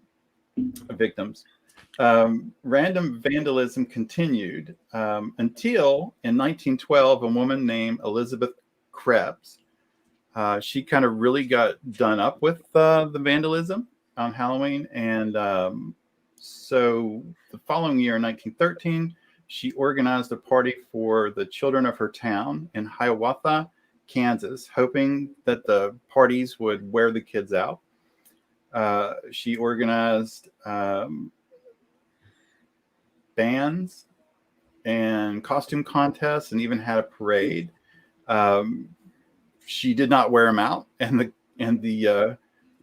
S1: victims. Random vandalism continued until in 1912, a woman named Elizabeth Krebs. She kind of really got done up with the vandalism on Halloween. And so the following year, in 1913, she organized a party for the children of her town in Hiawatha, Kansas, hoping that the parties would wear the kids out. She organized bands and costume contests and even had a parade. She did not wear them out, and the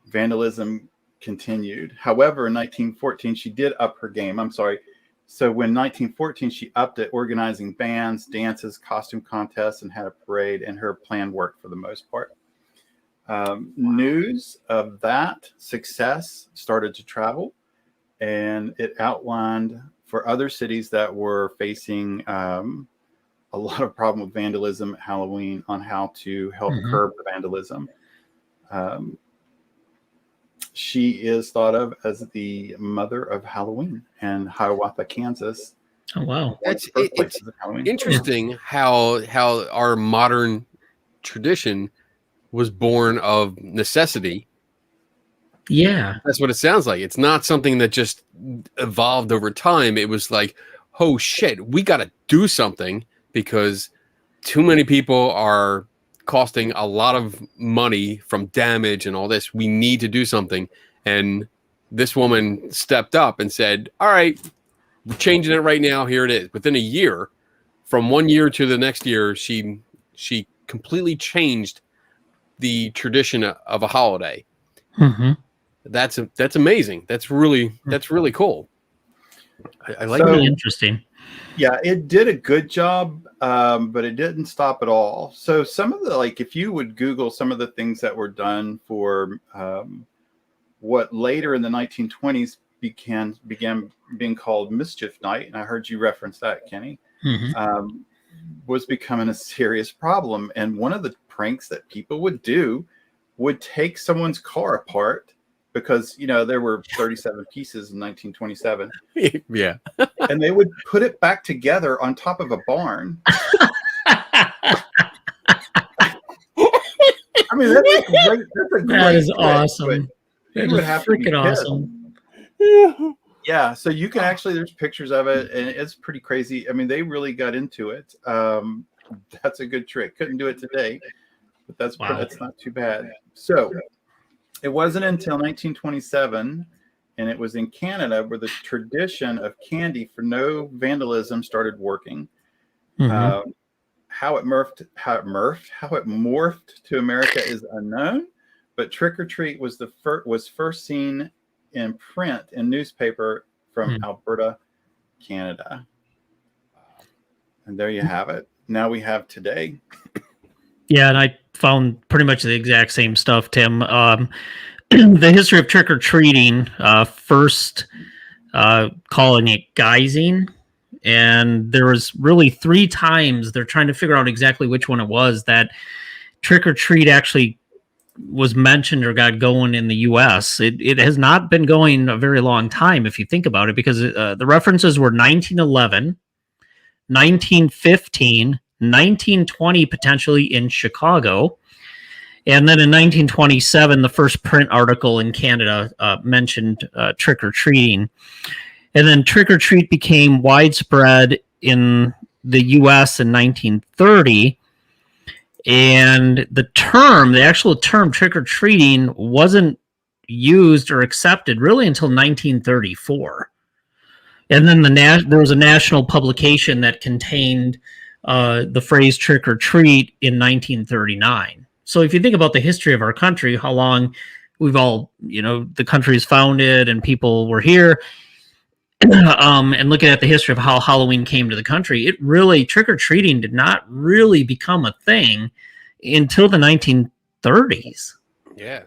S1: vandalism continued. However, in 1914, she did up her game. I'm sorry. So when 1914, she upped it, organizing bands, dances, costume contests, and had a parade, and her plan worked for the most part. News of that success started to travel, and it outlined for other cities that were facing a lot of problem with vandalism at Halloween on how to help curb the vandalism. She is thought of as the mother of Halloween in Hiawatha, Kansas.
S3: Oh, wow.
S2: It's interesting how our modern tradition was born of necessity.
S3: Yeah.
S2: That's what it sounds like. It's not something that just evolved over time. It was like, oh shit, we got to do something because too many people are costing a lot of money from damage and all this. We need to do something. And this woman stepped up and said, all right, we're changing it right now. Here it is. Within a year, from 1 year to the next year, she completely changed the tradition of a holiday. That's amazing. That's really cool. I like
S3: really interesting.
S1: Yeah, it did a good job, but it didn't stop at all. So some of the, like, if you would Google some of the things that were done for what later in the 1920s began being called Mischief Night, and I heard you reference that, Kenny, was becoming a serious problem. And one of the pranks that people would do would take someone's car apart, because, you know, there were 37 pieces in 1927.
S2: Yeah.
S1: And they would put it back together on top of a barn. I mean, that's a great.
S3: That is awesome.
S1: You would have to be
S3: freaking awesome.
S1: Yeah, so you can actually, there's pictures of it, and it's pretty crazy. I mean, they really got into it. That's a good trick. Couldn't do it today, but that's not too bad. So it wasn't until 1927, and it was in Canada, where the tradition of candy for no vandalism started working. How it morphed to America is unknown, but trick or treat was first seen in print in newspaper from Alberta, Canada. And there you have it. Now we have today.
S3: Yeah, and I found pretty much the exact same stuff, Tim. The history of trick-or-treating, first calling it guising, and there was really 3 times they're trying to figure out exactly which one it was that trick-or-treat actually was mentioned or got going in the U.S. It has not been going a very long time, if you think about it, because the references were 1911, 1915, 1920, potentially in Chicago. And then in 1927, the first print article in Canada mentioned trick-or-treating. And then trick-or-treat became widespread in the U.S. in 1930. And the actual term trick-or-treating wasn't used or accepted really until 1934. And then there was a national publication that contained the phrase trick-or-treat in 1939. So if you think about the history of our country, how long we've all, the country is founded and people were here, and looking at the history of how Halloween came to the country, it really, trick-or-treating did not really become a thing until the 1930s.
S2: Yeah.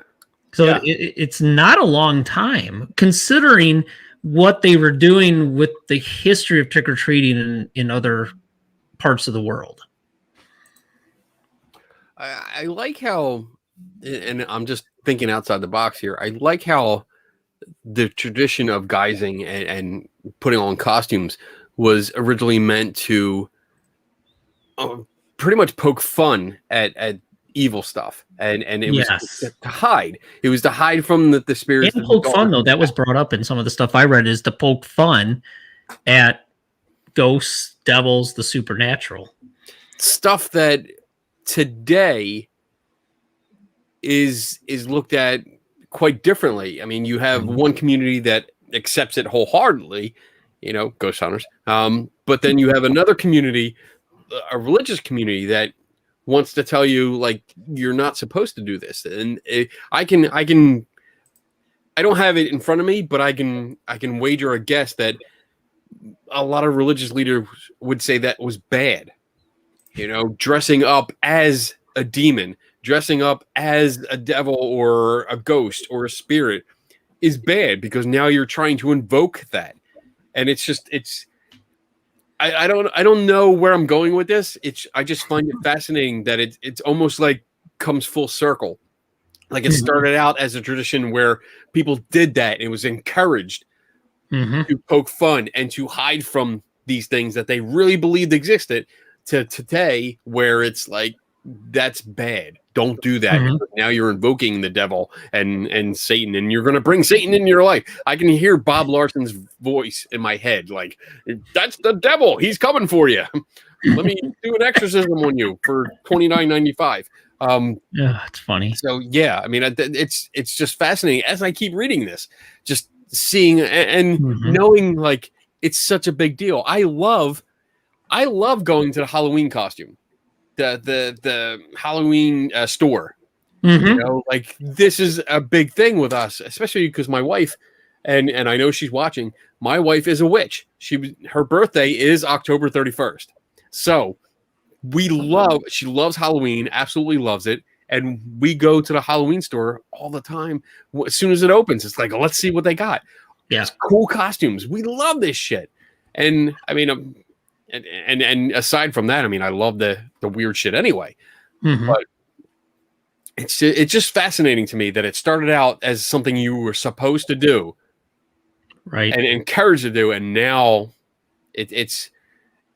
S3: So it's not a long time, considering what they were doing with the history of trick-or-treating in other parts of the world.
S2: I like how, and I'm just thinking outside the box here, I like how the tradition of guising and putting on costumes was originally meant to pretty much poke fun at evil stuff, and it was to hide. It was to hide from the spirits.
S3: And poke fun, though, that was brought up in some of the stuff I read, is to poke fun at ghosts, devils, the supernatural.
S2: Stuff that today is looked at quite differently. I mean, you have one community that accepts it wholeheartedly, ghost hunters. But then you have another community, a religious community, that wants to tell you, like, you're not supposed to do this. And I don't have it in front of me, but I can wager a guess that a lot of religious leaders would say that was bad. Dressing up as a demon, dressing up as a devil or a ghost or a spirit is bad, because now you're trying to invoke that. And I don't know where I'm going with this. I just find it fascinating that it's almost like comes full circle. Like it started out as a tradition where people did that, and it was encouraged to poke fun and to hide from these things that they really believed existed, to today where it's like, that's bad. Don't do that. Now you're invoking the devil and Satan, and you're going to bring Satan into your life. I can hear Bob Larson's voice in my head. Like, that's the devil. He's coming for you. Let me do an exorcism on you for $29.95.
S3: Yeah, it's funny.
S2: So yeah, I mean, it's just fascinating as I keep reading this, just seeing and knowing, like, it's such a big deal. I love going to the Halloween costume, the Halloween store. Like, this is a big thing with us, especially because my wife, and I know she's watching. My wife is a witch. Her birthday is October 31st. So she loves Halloween, absolutely loves it. And we go to the Halloween store all the time. As soon as it opens, it's like, let's see what they got.
S3: Yeah.
S2: It's cool costumes. We love this shit. And I mean, and aside from that, I mean, I love the weird shit anyway. But it's just fascinating to me that it started out as something you were supposed to do,
S3: right,
S2: and encouraged to do, and now it's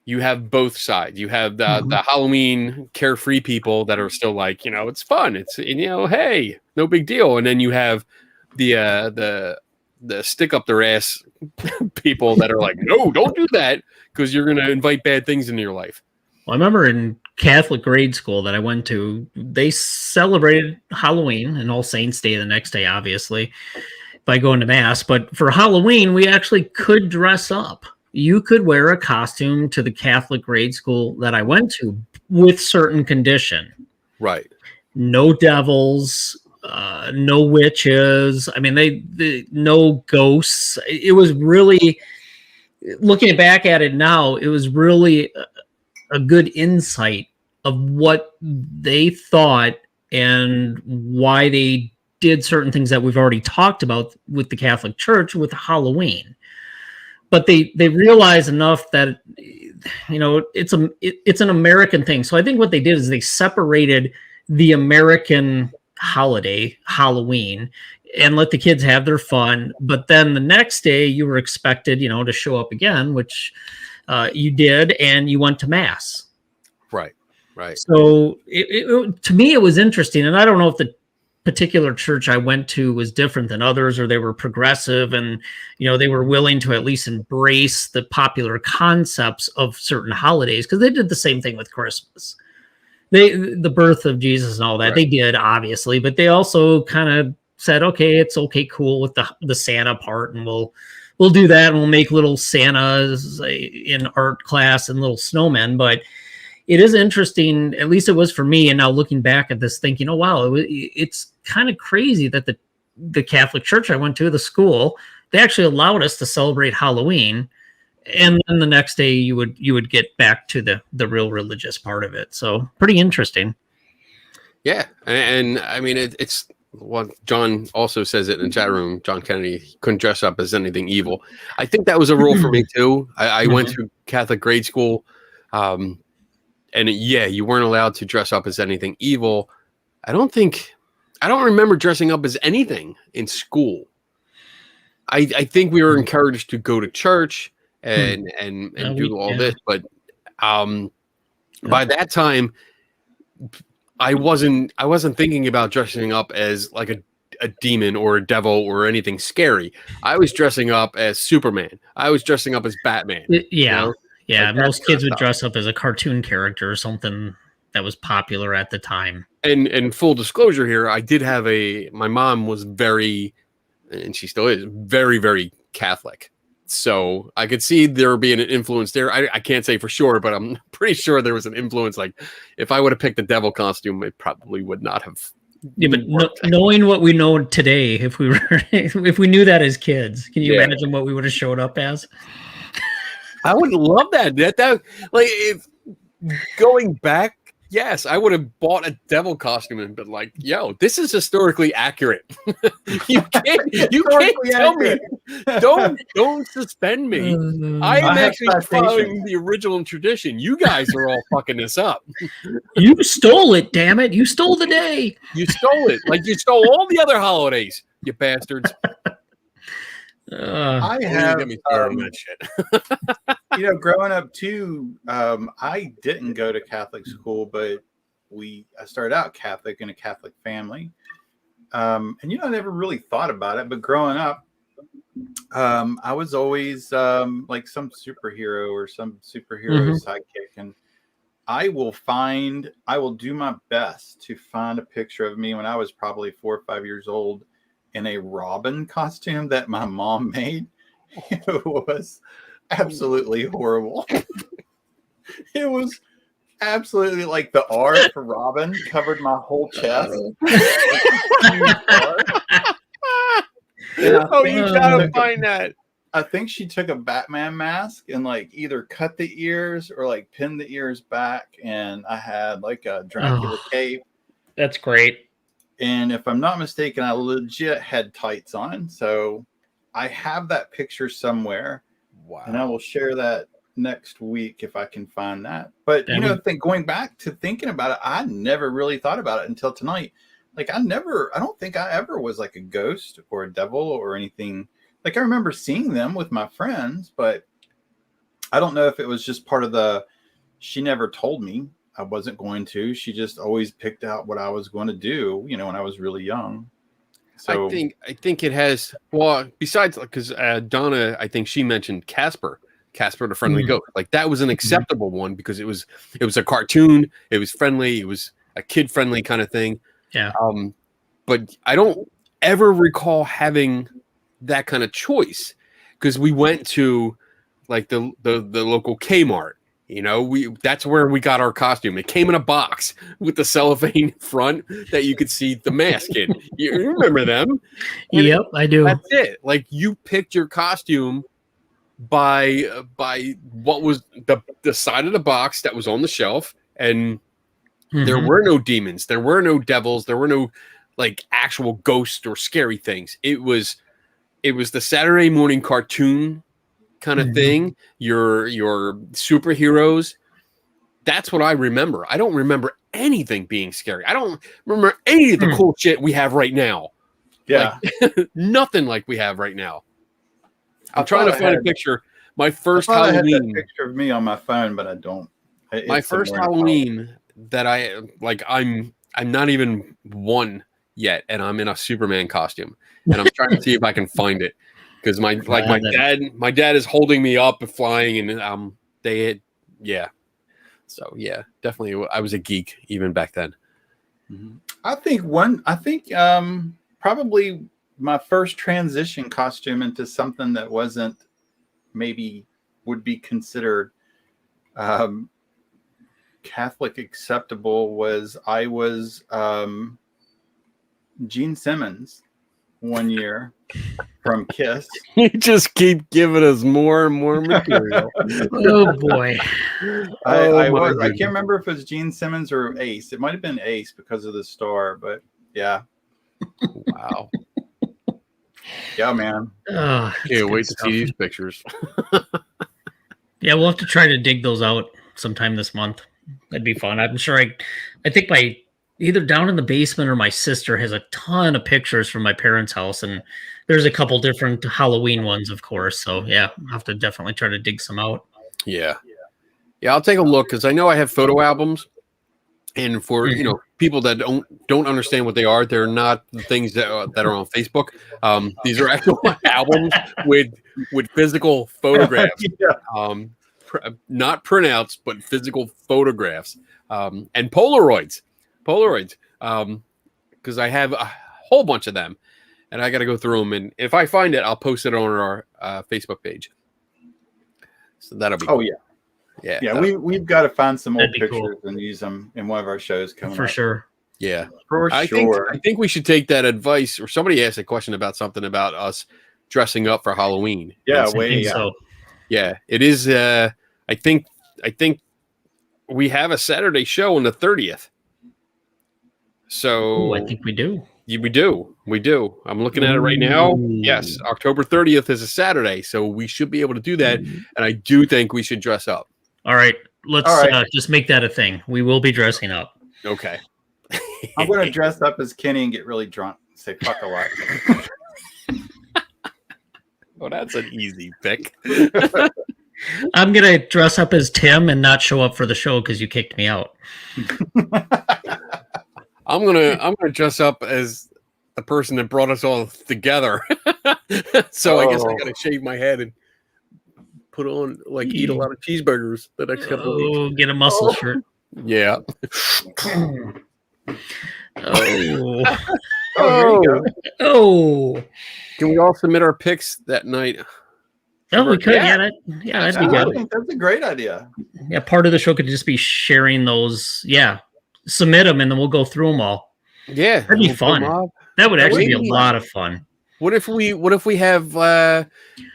S2: you have both sides. You have the Halloween carefree people that are still like, it's fun. It's, hey, no big deal. And then you have the stick up their ass people that are like, no, don't do that, because you're going to invite bad things into your life.
S3: Well, I remember in Catholic grade school that I went to, they celebrated Halloween and All Saints Day the next day, obviously, by going to Mass. But for Halloween, we actually could dress up. You could wear a costume to the Catholic grade school that I went to with certain condition.
S2: Right.
S3: No devils, no witches. I mean, no ghosts. It was really, looking back at it now, it was really a good insight of what they thought and why they did certain things that we've already talked about with the Catholic Church with Halloween. But they realize enough that, it's an American thing. So I think what they did is they separated the American holiday, Halloween, and let the kids have their fun. But then the next day you were expected, to show up again, which you did, and you went to Mass.
S2: Right.
S3: So to me, it was interesting. And I don't know if the particular church I went to was different than others, or they were progressive and, they were willing to at least embrace the popular concepts of certain holidays, because they did the same thing with Christmas. The birth of Jesus and all that, they did, obviously, but they also kind of said, okay, it's okay, cool with the Santa part, and we'll do that, and we'll make little Santas in art class and little snowmen. But it is interesting, at least it was for me, and now looking back at this, thinking, oh wow, it's kind of crazy that the Catholic Church I went to, the school, they actually allowed us to celebrate Halloween, and then the next day you would get back to the real religious part of it. So pretty interesting.
S2: Yeah, and I mean it's what John also says it in the chat room. John Kennedy couldn't dress up as anything evil. I think that was a rule for me too. I went to Catholic grade school, and you weren't allowed to dress up as anything evil. I don't remember dressing up as anything in school. I think we were encouraged to go to church and do all this, but by that time, I wasn't thinking about dressing up as like a demon or a devil or anything scary. I was dressing up as Superman. I was dressing up as Batman.
S3: Yeah. Like most kids would dress up as a cartoon character or something that was popular at the time.
S2: And full disclosure here, I did have my mom was very, and she still is, very, very Catholic. So I could see there being an influence there. I can't say for sure, but I'm pretty sure there was an influence. Like if I would have picked the devil costume, it probably would not have.
S3: Yeah, but knowing what we know today, if we knew that as kids, can you imagine what we would have showed up as?
S2: I would love that. That like if going back. Yes, I would have bought a devil costume and been like, "Yo, this is historically accurate." you can't tell me. Don't suspend me. I am actually following the original tradition. You guys are all fucking this up.
S3: You stole it, damn it! You stole the day.
S2: You stole it, like you stole all the other holidays, you bastards.
S1: I have me started on that shit. Growing up too, I didn't go to Catholic school, but I started out Catholic in a Catholic family. And I never really thought about it, but growing up, I was always like some superhero or some superhero sidekick, and I will do my best to find a picture of me when I was probably 4 or 5 years old in a Robin costume that my mom made. It was absolutely horrible. It was absolutely like the R for Robin covered my whole chest.
S2: Oh, you gotta find that.
S1: I think she took a Batman mask and like either cut the ears or like pinned the ears back, and I had like a Dracula cape.
S3: That's great.
S1: And if I'm not mistaken, I legit had tights on. So I have that picture somewhere. Wow. And I will share that next week if I can find that. But, going back to thinking about it, I never really thought about it until tonight. Like I don't think I ever was like a ghost or a devil or anything. Like I remember seeing them with my friends, but I don't know if it was just part of she never told me I wasn't going to. She just always picked out what I was going to do, when I was really young. So
S2: I think it has, besides because Donna, I think she mentioned Casper the Friendly Ghost. Like that was an acceptable one because it was a cartoon. It was friendly. It was a kid friendly kind of thing.
S3: Yeah.
S2: But I don't ever recall having that kind of choice because we went to like the local Kmart. That's where we got our costume. It came in a box with the cellophane front that you could see the mask in. You remember them?
S3: Yep, I do.
S2: That's it. Like you picked your costume by what was the side of the box that was on the shelf, and there were no demons, there were no devils, there were no like actual ghosts or scary things. It was the Saturday morning cartoon kind of thing, your superheroes. That's what I remember. I don't remember anything being scary. I don't remember any of the cool shit we have right now.
S1: Yeah.
S2: Like, nothing like we have right now. I'm trying to find a picture. My first Halloween.
S1: I had that picture of me on my phone, but I don't.
S2: My first Halloween that I'm not even one yet, and I'm in a Superman costume, and I'm trying to see if I can find it because my dad is holding me up and flying, and So yeah, definitely I was a geek even back then.
S1: I think probably my first transition costume into something that wasn't maybe would be considered Catholic acceptable was I was Gene Simmons one year from Kiss.
S2: You just keep giving us more and more material.
S3: Oh boy.
S1: I can't remember if it was Gene Simmons or Ace. It might have been Ace because of the star, but yeah.
S2: Wow.
S1: Yeah, man.
S2: Can't wait to see these pictures.
S3: Yeah, we'll have to try to dig those out sometime this month. That'd be fun. I'm sure I think my either down in the basement or my sister has a ton of pictures from my parents' house, and there's a couple different Halloween ones, of course. So yeah, I'll have to definitely try to dig some out.
S2: Yeah, I'll take a look because I know I have photo albums, and for people that don't understand what they are, they're not the things that are on Facebook. These are actual albums with physical photographs. Not printouts, but physical photographs, and Polaroids, because I have a whole bunch of them, and I got to go through them. And if I find it, I'll post it on our Facebook page. So that'll be cool.
S1: Yeah. We've got to find some old pictures and use them in one of our shows coming
S3: for
S1: up.
S3: sure.
S2: Yeah,
S1: for sure.
S2: I think we should take that advice. Or somebody asked a question about something about us dressing up for Halloween. Yeah, it is. I think we have a Saturday show on the 30th. So
S3: I think we do.
S2: We do. I'm looking at it right now. Yes, October 30th is a Saturday, so we should be able to do that. And I do think we should dress up.
S3: All right, let's just make that a thing. We will be dressing up.
S2: Okay.
S1: I'm going to dress up as Kenny and get really drunk. Say fuck a lot.
S2: Well, that's an easy pick.
S3: I'm going to dress up as Tim and not show up for the show because you kicked me out.
S2: I'm gonna dress up as the person that brought us all together. So I guess I gotta shave my head and put on eat a lot of cheeseburgers the next couple of weeks.
S3: Get a muscle shirt.
S2: Yeah.
S3: Oh.
S2: Can we all submit our picks that night?
S3: Oh, we could. Yeah, that'd be good.
S1: I think that's a great idea.
S3: Yeah, part of the show could just be sharing those. Yeah, submit them and then we'll go through them all.
S2: Yeah,
S3: that'd be fun. That would actually be a lot of fun.
S2: What if we have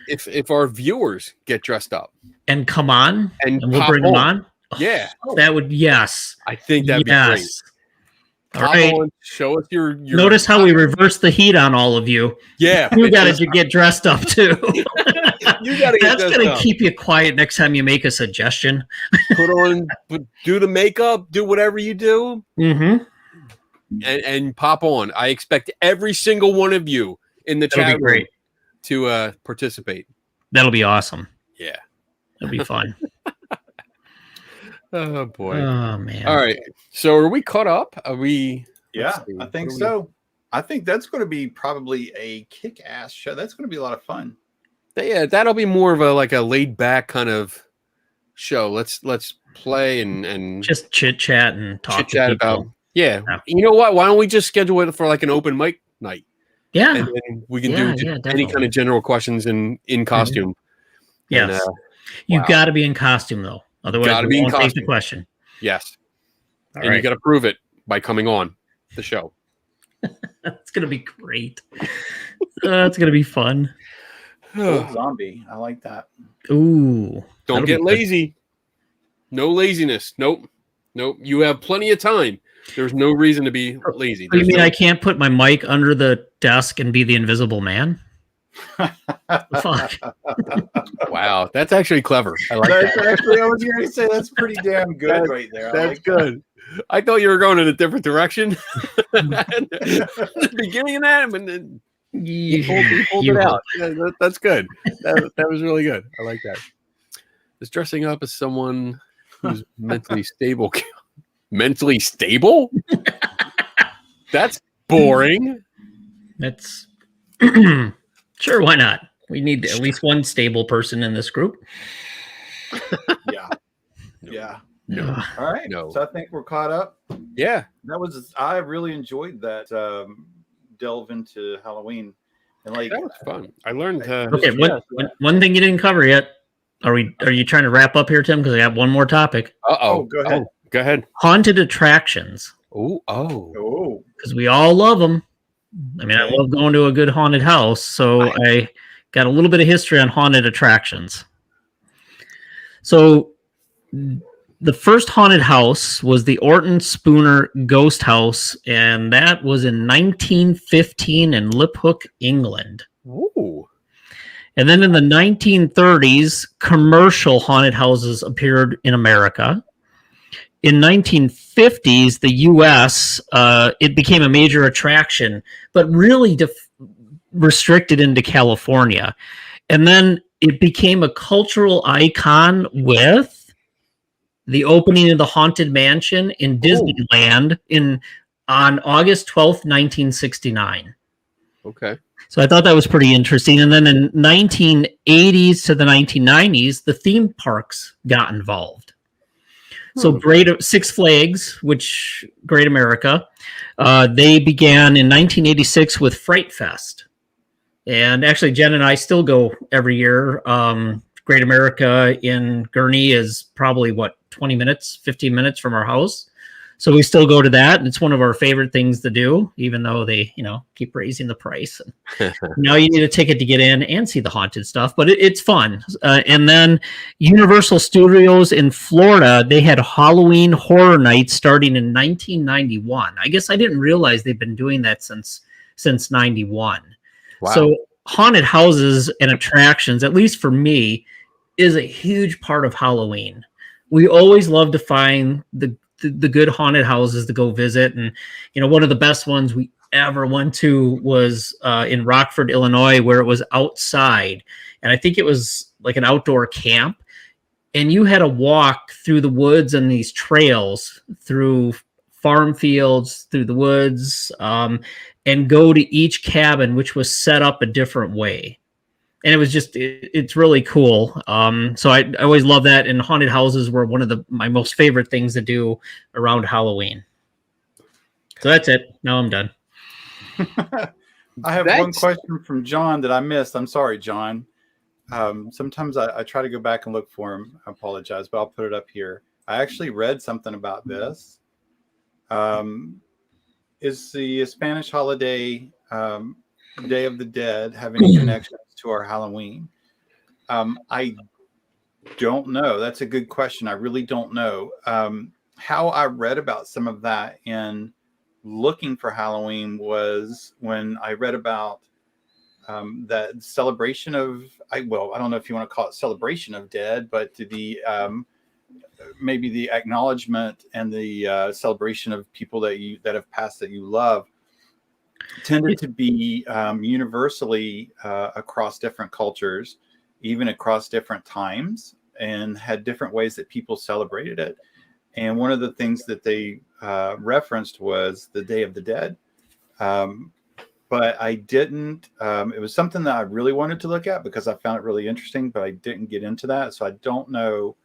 S2: if our viewers get dressed up
S3: and come on
S2: and
S3: we'll bring them on?
S2: Yeah,
S3: that would. Yes,
S2: I think that'd be great.
S3: All right.
S2: Show us your.
S3: Notice how we reverse the heat on all of you.
S2: Yeah,
S3: you got to get dressed up too.
S2: You got to.
S3: That's gonna keep you quiet next time you make a suggestion.
S2: Do the makeup. Do whatever you do.
S3: Mm-hmm.
S2: And pop on. I expect every single one of you in the chat room to participate.
S3: That'll be awesome.
S2: Yeah,
S3: that'll be fun.
S2: Oh boy.
S3: Oh man.
S2: All right. So are we caught up? Are we?
S1: Yeah, I think so. I think that's going to be probably a kick-ass show. That's going to be a lot of fun.
S2: Yeah, that'll be more of a laid back kind of show. Let's play and
S3: just chit chat and talk
S2: about. Yeah. You know what? Why don't we just schedule it for an open mic night?
S3: Yeah.
S2: And then we can do any kind of general questions in costume.
S3: Mm-hmm. Yes. You got to be in costume though. Otherwise, we won't take the question.
S2: Yes. And you got to prove it by coming on the show.
S3: That's going to be great. It's going to be fun.
S1: Zombie. I like that.
S3: Ooh.
S2: Don't get lazy. No laziness. Nope. You have plenty of time. There's no reason to be lazy.
S3: You mean I can't put my mic under the desk and be the invisible man? Fuck.
S2: Wow, that's actually clever. I like
S1: that. Actually, I was going to say that's pretty damn good right there.
S2: That's good. I thought you were going in a different direction at the beginning of that, and then you pulled it out. Yeah, that's good. That was really good. I like that. Is dressing up as someone who's mentally stable. Mentally stable? That's boring.
S3: That's sure. Why not? We need at least one stable person in this group.
S1: Yeah.
S2: No.
S1: All right.
S2: No.
S1: So I think we're caught up.
S2: Yeah.
S1: I really enjoyed that delve into Halloween. And
S2: that was fun. I learned.
S3: Okay. One thing you didn't cover yet. Are you trying to wrap up here, Tim? Because I got one more topic.
S1: Go ahead.
S2: Go ahead.
S3: Haunted attractions.
S2: Oh.
S3: Because we all love them. I mean, I love going to a good haunted house, so I got a little bit of history on haunted attractions. So the first haunted house was the Orton Spooner Ghost House, and that was in 1915 in Liphook, England.
S2: Ooh.
S3: And then in the 1930s, commercial haunted houses appeared in America. In 1950s, the U.S., it became a major attraction, but really restricted into California. And then it became a cultural icon with the opening of the Haunted Mansion in Disneyland on August 12th, 1969.
S2: Okay.
S3: So I thought that was pretty interesting. And then in 1980s to the 1990s, the theme parks got involved. So Six Flags, which Great America, they began in 1986 with Fright Fest. And actually, Jen and I still go every year. Great America in Gurnee is probably, 20 minutes, 15 minutes from our house. So we still go to that. And it's one of our favorite things to do, even though they, keep raising the price. Now you need a ticket to get in and see the haunted stuff, but it's fun. And then Universal Studios in Florida, they had Halloween Horror Nights starting in 1991. I guess I didn't realize they've been doing that since 91. Wow. So haunted houses and attractions, at least for me, is a huge part of Halloween. We always love to find the good haunted houses to go visit. And, one of the best ones we ever went to was in Rockford, Illinois, where it was outside. And I think it was like an outdoor camp. And you had to walk through the woods and these trails through farm fields, through the woods, and go to each cabin, which was set up a different way. And it was just, it's really cool. So I always love that. And haunted houses were one of my most favorite things to do around Halloween. So that's it. Now I'm done.
S1: I have one question from John that I missed. I'm sorry, John. Sometimes I try to go back and look for him. I apologize, but I'll put it up here. I actually read something about this. Is the Spanish holiday Day of the Dead have any connections to our Halloween? I don't know. That's a good question. I really don't know. How I read about some of that in looking for Halloween was when I read about that celebration of, I don't know if you want to call it celebration of dead, but the maybe the acknowledgement and the celebration of people that have passed that you love tended to be universally across different cultures, even across different times, and had different ways that people celebrated it. And one of the things that they referenced was the Day of the Dead. But I didn't, it was something that I really wanted to look at because I found it really interesting, but I didn't get into that. So I don't know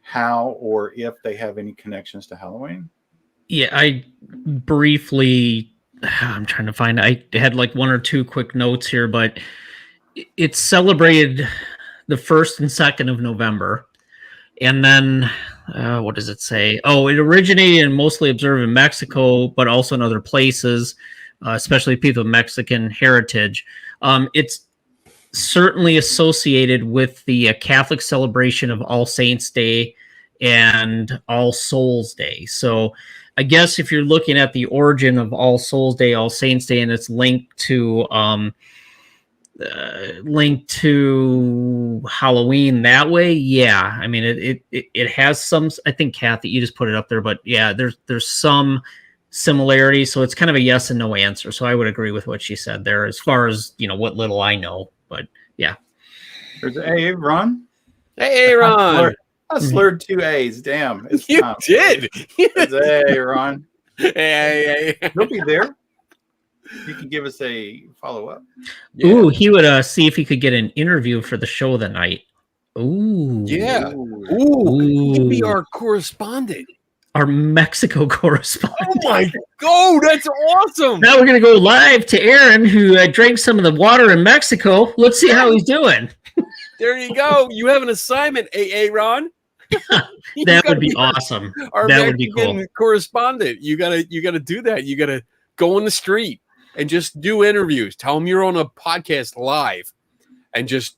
S1: how or if they have any connections to Halloween.
S3: Yeah, I briefly, I'm trying to find, I had like one or two quick notes here, but it's celebrated the 1st and 2nd of November. And then, what does it say? Oh, it originated and mostly observed in Mexico, but also in other places, especially people of Mexican heritage. It's certainly associated with the Catholic celebration of All Saints Day and All Souls Day. So I guess if you're looking at the origin of All Souls Day, All Saints Day, and it's linked to Halloween that way, yeah. I mean, it has some. I think Kathy, you just put it up there, but yeah, there's some similarity. So it's kind of a yes and no answer. So I would agree with what she said there, as far as what little I know. But yeah,
S1: there's Ron.
S2: Hey, Ron.
S1: I slurred 2 A's. Damn.
S2: You did.
S1: Hey, Ron.
S2: Hey.
S1: He'll be there. You can give us a follow-up.
S3: Yeah. Ooh, he would see if he could get an interview for the show that night. Ooh.
S2: Yeah. Ooh. He'd be our correspondent.
S3: Our Mexico correspondent.
S2: Oh, my God. That's awesome.
S3: Now we're going to go live to Aaron, who drank some of the water in Mexico. Let's see how he's doing.
S2: There you go. You have an assignment, Ron.
S3: That would be awesome.
S2: Our
S3: that
S2: Mexican
S3: would be cool.
S2: Correspondent. You gotta do that. You gotta go on the street. and just do interviews. Tell them you're on a podcast live, and just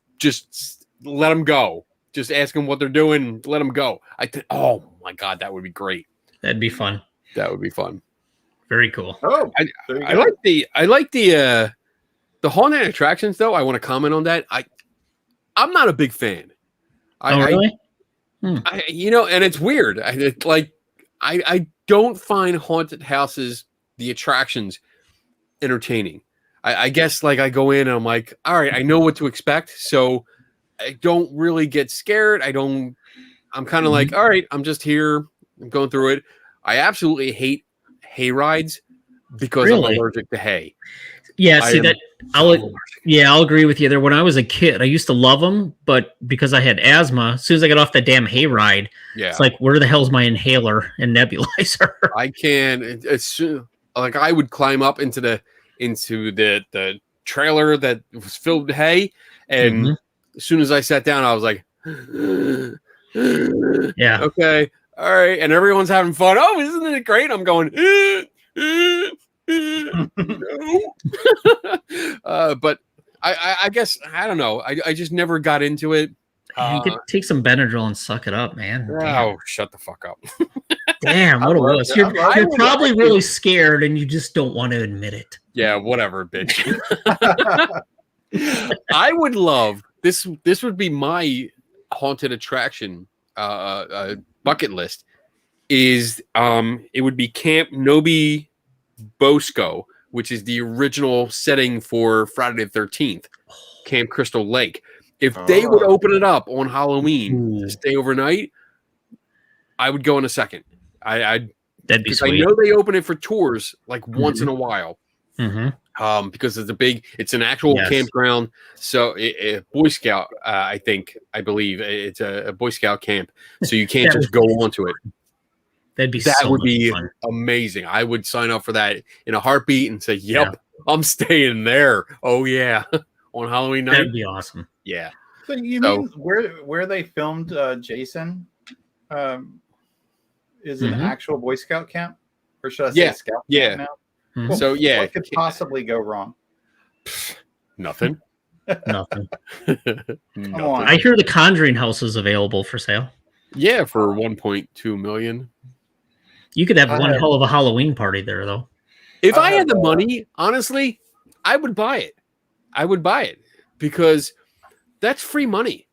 S2: let them go. Just ask them what they're doing. Let them go. Oh my God, that would be great.
S3: That'd be fun.
S2: That would be fun.
S3: Very cool.
S1: Oh,
S2: I like the haunted attractions though. I want to comment on that. I'm not a big fan.
S3: Really?
S2: And it's weird. I don't find haunted houses, the attractions, entertaining. I guess like I go in and I'm like, all right, I know what to expect, so I don't really get scared. I'm kind of like, all right, I'm just here. I'm going through it. I absolutely hate hay rides because I'm allergic to hay.
S3: Yeah, I'll agree with you there. When I was a kid, I used to love them, but because I had asthma, as soon as I got off that damn hay ride, it's like, where the hell's my inhaler and nebulizer?
S2: I can. It's like I would climb up into the trailer that was filled with hay, and as soon as I sat down, I was like,
S3: yeah,
S2: okay, all right, and everyone's having fun. Oh, isn't it great? I'm going. But I guess I don't know. I just never got into it.
S3: You could take some Benadryl and suck it up, man.
S2: Oh, shut the fuck up.
S3: Damn, what a wuss. You're probably really scared and you just don't want to admit it.
S2: Yeah, whatever, bitch. I would love this. This would be my haunted attraction bucket list. Is it would be Camp Nobi Bosco, which is the original setting for Friday the 13th, Camp Crystal Lake. If they would open it up on Halloween to stay overnight, I would go in a second. That'd be sweet. I know they open it for tours like once in a while. Because it's an actual campground. So Boy Scout, I believe it's a Boy Scout camp. So you can't just go onto it. That would be fun. Amazing. I would sign up for that in a heartbeat and say, "Yep, I'm staying there." Oh yeah, on Halloween night.
S3: That'd be awesome.
S2: Yeah.
S1: So you mean where they filmed Jason? Is an actual Boy Scout camp, or should I say Scout camp now?
S2: Well, so
S1: what could possibly go wrong?
S2: Nothing.
S3: Nothing. I hear the Conjuring house is available for sale.
S2: Yeah, for $1.2 million.
S3: You could have one hell of a Halloween party there, though.
S2: If I had the money, honestly, I would buy it. I would buy it because that's free money.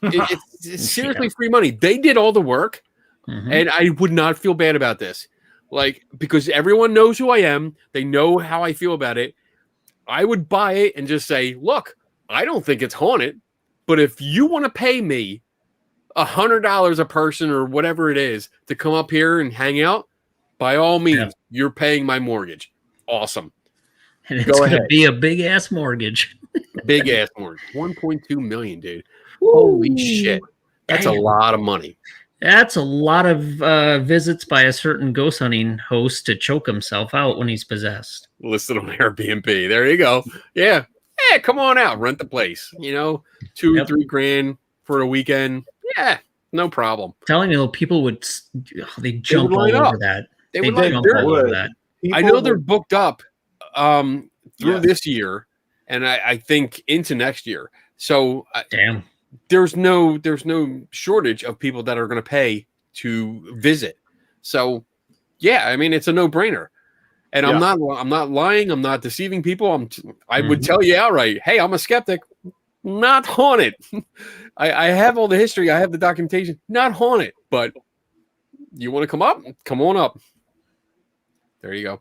S2: It's seriously free money. They did all the work, and I would not feel bad about this. Like, because everyone knows who I am. They know how I feel about it. I would buy it and just say, look, I don't think it's haunted, but if you want to pay me $100 a person or whatever it is to come up here and hang out, by all means, you're paying my mortgage. Awesome.
S3: And it's going to be a big ass mortgage.
S2: Big ass mortgage. 1.2 million, dude. Holy shit. That's a lot of money.
S3: That's a lot of visits by a certain ghost hunting host to choke himself out when he's possessed.
S2: Listed on Airbnb. There you go. Yeah. Yeah, come on out. Rent the place. $2 or $3 grand for a weekend. Yeah, no problem.
S3: Telling you, people would jump all over that.
S2: They would jump all over that. I know they're booked up through this year, and I think into next year. So
S3: damn,
S2: there's no shortage of people that are going to pay to visit. So yeah, I mean it's a no-brainer. And I'm not lying. I'm not deceiving people. I would tell you outright, hey, I'm a skeptic. Not haunted. I have all the history. I have the documentation. Not haunted. But you want to come up? Come on up. There you go.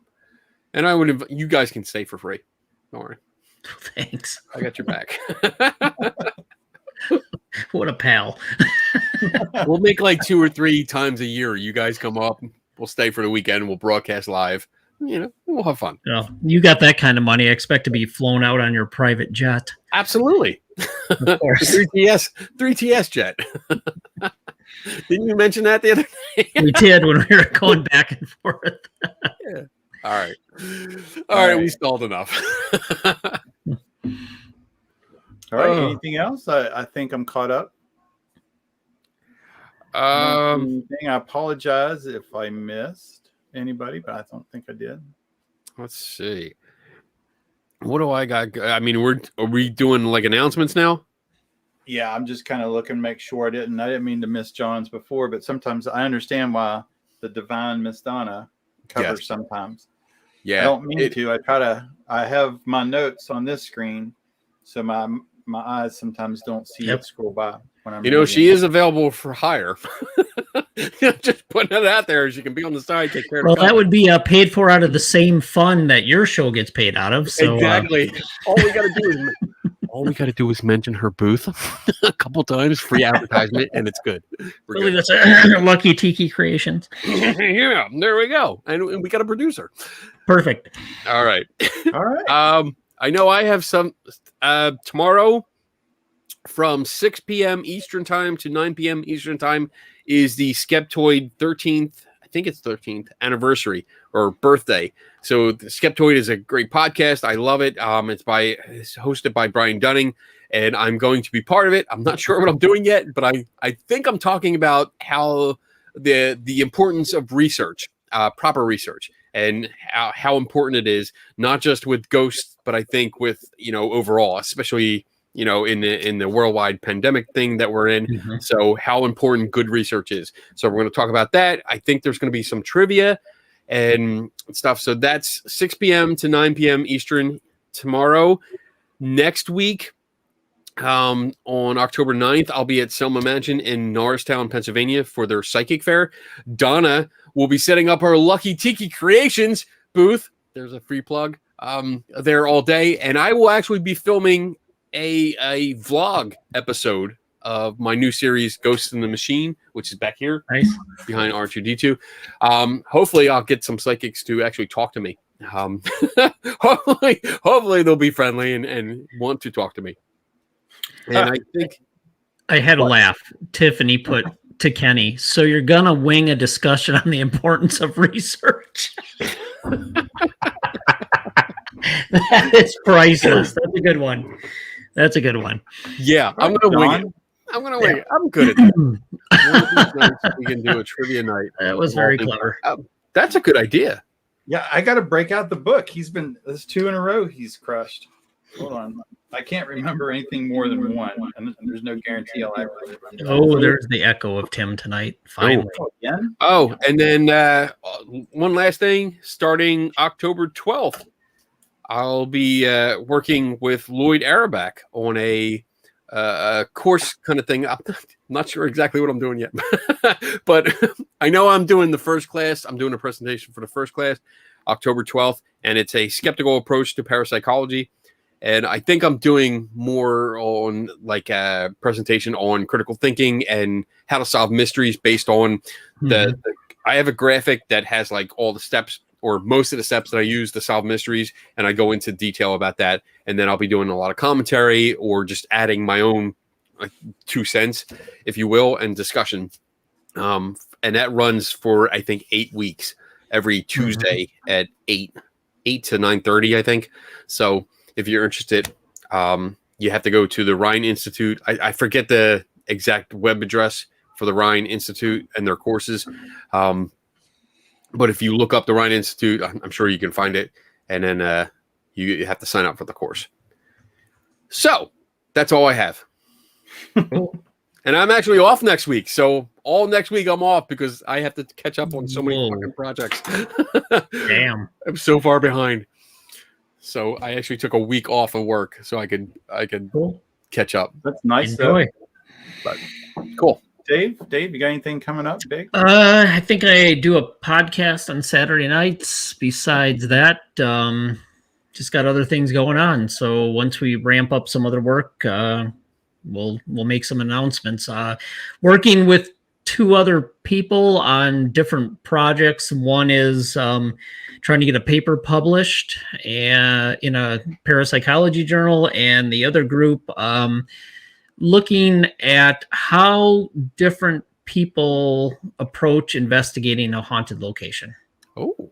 S2: And I would you guys can stay for free. Don't worry.
S3: Thanks.
S2: I got your back.
S3: What a pal.
S2: We'll make like 2 or 3 times a year. You guys come up. We'll stay for the weekend. We'll broadcast live. We'll have fun.
S3: You got that kind of money. I expect to be flown out on your private jet.
S2: Absolutely. Of course. 3TS jet. Didn't you mention that the other day?
S3: We did when we were going back and forth.
S2: Yeah. All right. All right. We stalled enough.
S1: All right. Anything else? I think I'm caught up. I apologize if I missed anybody, but I don't think I did.
S2: Let's see. What do I got? I mean, are we doing like announcements now?
S1: Yeah, I'm just kind of looking, make sure I didn't mean to miss John's before, but sometimes I understand why the divine Miss Donna covers sometimes.
S2: Yeah.
S1: I don't mean to. I have my notes on this screen, so my eyes sometimes don't see it scroll by when I'm reading.
S2: She is available for hire. Just putting it out there. She can be on the side, take care of
S3: that would be paid for out of the same fund that your show gets paid out of. So
S2: exactly. All we got to do is mention her booth a couple times, free advertisement, and it's good.
S3: Really, that's Lucky Tiki Creations.
S2: Yeah, there we go. And we got a producer.
S3: Perfect.
S2: All right.
S1: All right.
S2: I know I have some tomorrow from 6 p.m. Eastern time to 9 p.m. Eastern time is the Skeptoid 13th. I think it's 13th anniversary or birthday. So the Skeptoid is a great podcast. I love it. It's hosted by Brian Dunning, and I'm going to be part of it. I'm not sure what I'm doing yet, but I think I'm talking about how the importance of research, proper research, and how important it is, not just with ghosts, but I think with, overall, especially, in the worldwide pandemic thing that we're in. Mm-hmm. So how important good research is. So we're going to talk about that. I think there's going to be some trivia and stuff. So that's 6 p.m. to 9 p.m. Eastern tomorrow. Next week, on October 9th, I'll be at Selma Mansion in Norristown, Pennsylvania for their psychic fair. Donna will be setting up her Lucky Tiki Creations booth. There's a free plug there all day. And I will actually be filming a vlog episode of my new series, Ghosts in the Machine, which is back here behind R2D2. Hopefully I'll get some psychics to actually talk to me. Hopefully they'll be friendly and want to talk to me. And I think
S3: I had a laugh. Tiffany put to Kenny, so you're gonna wing a discussion on the importance of research. That is priceless. That's a good one.
S2: Yeah, I'm gonna wing it. I'm good at that. We can do a trivia night.
S3: That was very clever.
S2: That's a good idea.
S1: Yeah, I got to break out the book. There's 2 in a row he's crushed. Hold on. I can't remember anything more than one, and there's no guarantee I'll ever remember.
S3: Oh, there's the echo of Tim tonight. Finally.
S2: And then one last thing. Starting October 12th, I'll be working with Lloyd Araback on a course kind of thing. I'm not sure exactly what I'm doing yet, but I know I'm doing the first class. I'm doing a presentation for the first class, October 12th, and it's a skeptical approach to parapsychology. And I think I'm doing more on like a presentation on critical thinking and how to solve mysteries based on I have a graphic that has like all the steps or most of the steps that I use to solve mysteries. And I go into detail about that. And then I'll be doing a lot of commentary or just adding my own 2 cents, if you will, and discussion. And that runs for, I think, 8 weeks every Tuesday at 8 to 9:30, I think. So if you're interested, you have to go to the Rhine Institute. I forget the exact web address for the Rhine Institute and their courses. But if you look up the Rhine Institute, I'm sure you can find it. And then you have to sign up for the course. So that's all I have. And I'm actually off next week. So all next week I'm off because I have to catch up on so many fucking projects.
S3: Damn.
S2: I'm so far behind. So I actually took a week off of work so I could catch up.
S1: That's nice.
S3: Enjoy.
S2: But cool.
S1: Dave, you got anything coming up big?
S3: I think I do a podcast on Saturday nights. Besides that, just got other things going on. So once we ramp up some other work, we'll make some announcements. Working with 2 other people on different projects. One is trying to get a paper published in a parapsychology journal, and the other group looking at how different people approach investigating a haunted location.
S2: Oh,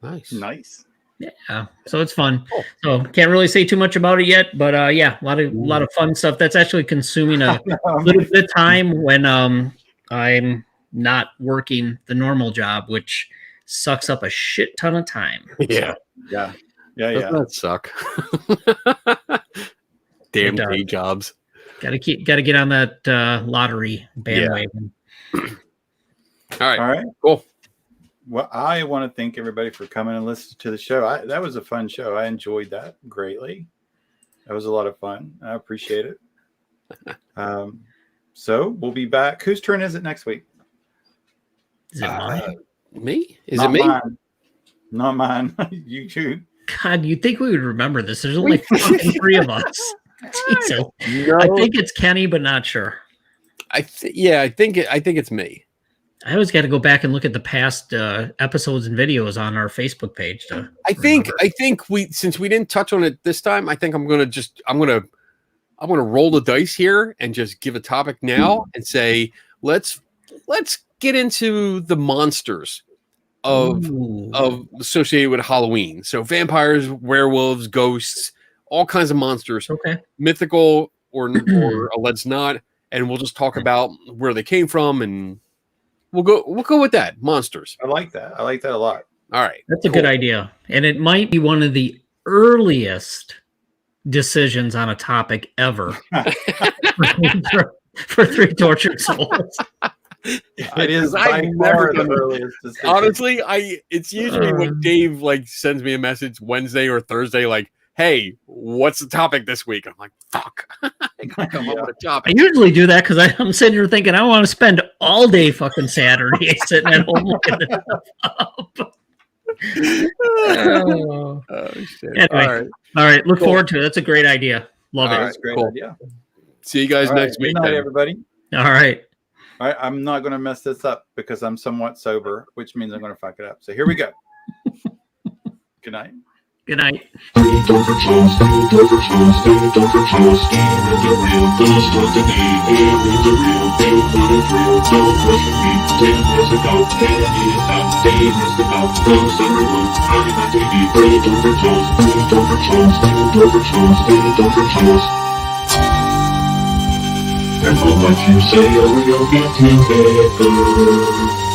S2: nice.
S3: Yeah, so it's fun. Cool. So can't really say too much about it yet, but yeah, a lot of fun stuff. That's actually consuming a little bit of time when I'm not working the normal job, which sucks up a shit ton of time.
S2: Yeah.
S1: Yeah, yeah.
S2: Doesn't that suck? Damn day jobs.
S3: Got to get on that lottery bandwagon.
S2: Yeah. All right.
S1: Cool. Well, I want to thank everybody for coming and listening to the show. That was a fun show. I enjoyed that greatly. That was a lot of fun. I appreciate it. So we'll be back. Whose turn is it next week?
S3: Is it mine?
S2: Me? Is
S1: Not
S2: it me?
S1: Mine. Not mine. You shoot.
S3: God, you'd think we would remember this. There's only fucking 3 of us. Jesus.
S2: No.
S3: I think it's Kenny, but not sure.
S2: I think it's me.
S3: I always got to go back and look at the past episodes and videos on our Facebook page.
S2: I think since we didn't touch on it this time, I think I'm gonna roll the dice here and just give a topic now and say let's get into the monsters of associated with Halloween. So vampires, werewolves, ghosts, all kinds of monsters.
S3: Okay.
S2: Mythical or alleged not, and we'll just talk about where they came from, and we'll go with that. Monsters.
S1: I like that. I like that a lot.
S2: All right.
S3: That's a good idea. And it might be one of the earliest decisions on a topic ever for 3 tortured souls.
S1: It is.
S2: I've never done
S1: the earliest decision.
S2: Honestly, it's usually when Dave sends me a message Wednesday or Thursday, like, "Hey, what's the topic this week?" I'm like, "Fuck!" I gotta come up with a topic.
S3: I usually do that because I'm sitting here thinking I want to spend all day fucking Saturday sitting at home looking this stuff up.
S2: Oh, shit.
S3: Anyway, all right. Look forward to it. That's a great idea. Love it.
S1: That's a great idea.
S2: See you guys next week.
S1: Good night, everybody.
S3: All right.
S1: All right, I'm not going to mess this up because I'm somewhat sober, which means I'm going to fuck it up. So here we go. Good night.
S3: Good night.
S4: And for what you say, we'll get together.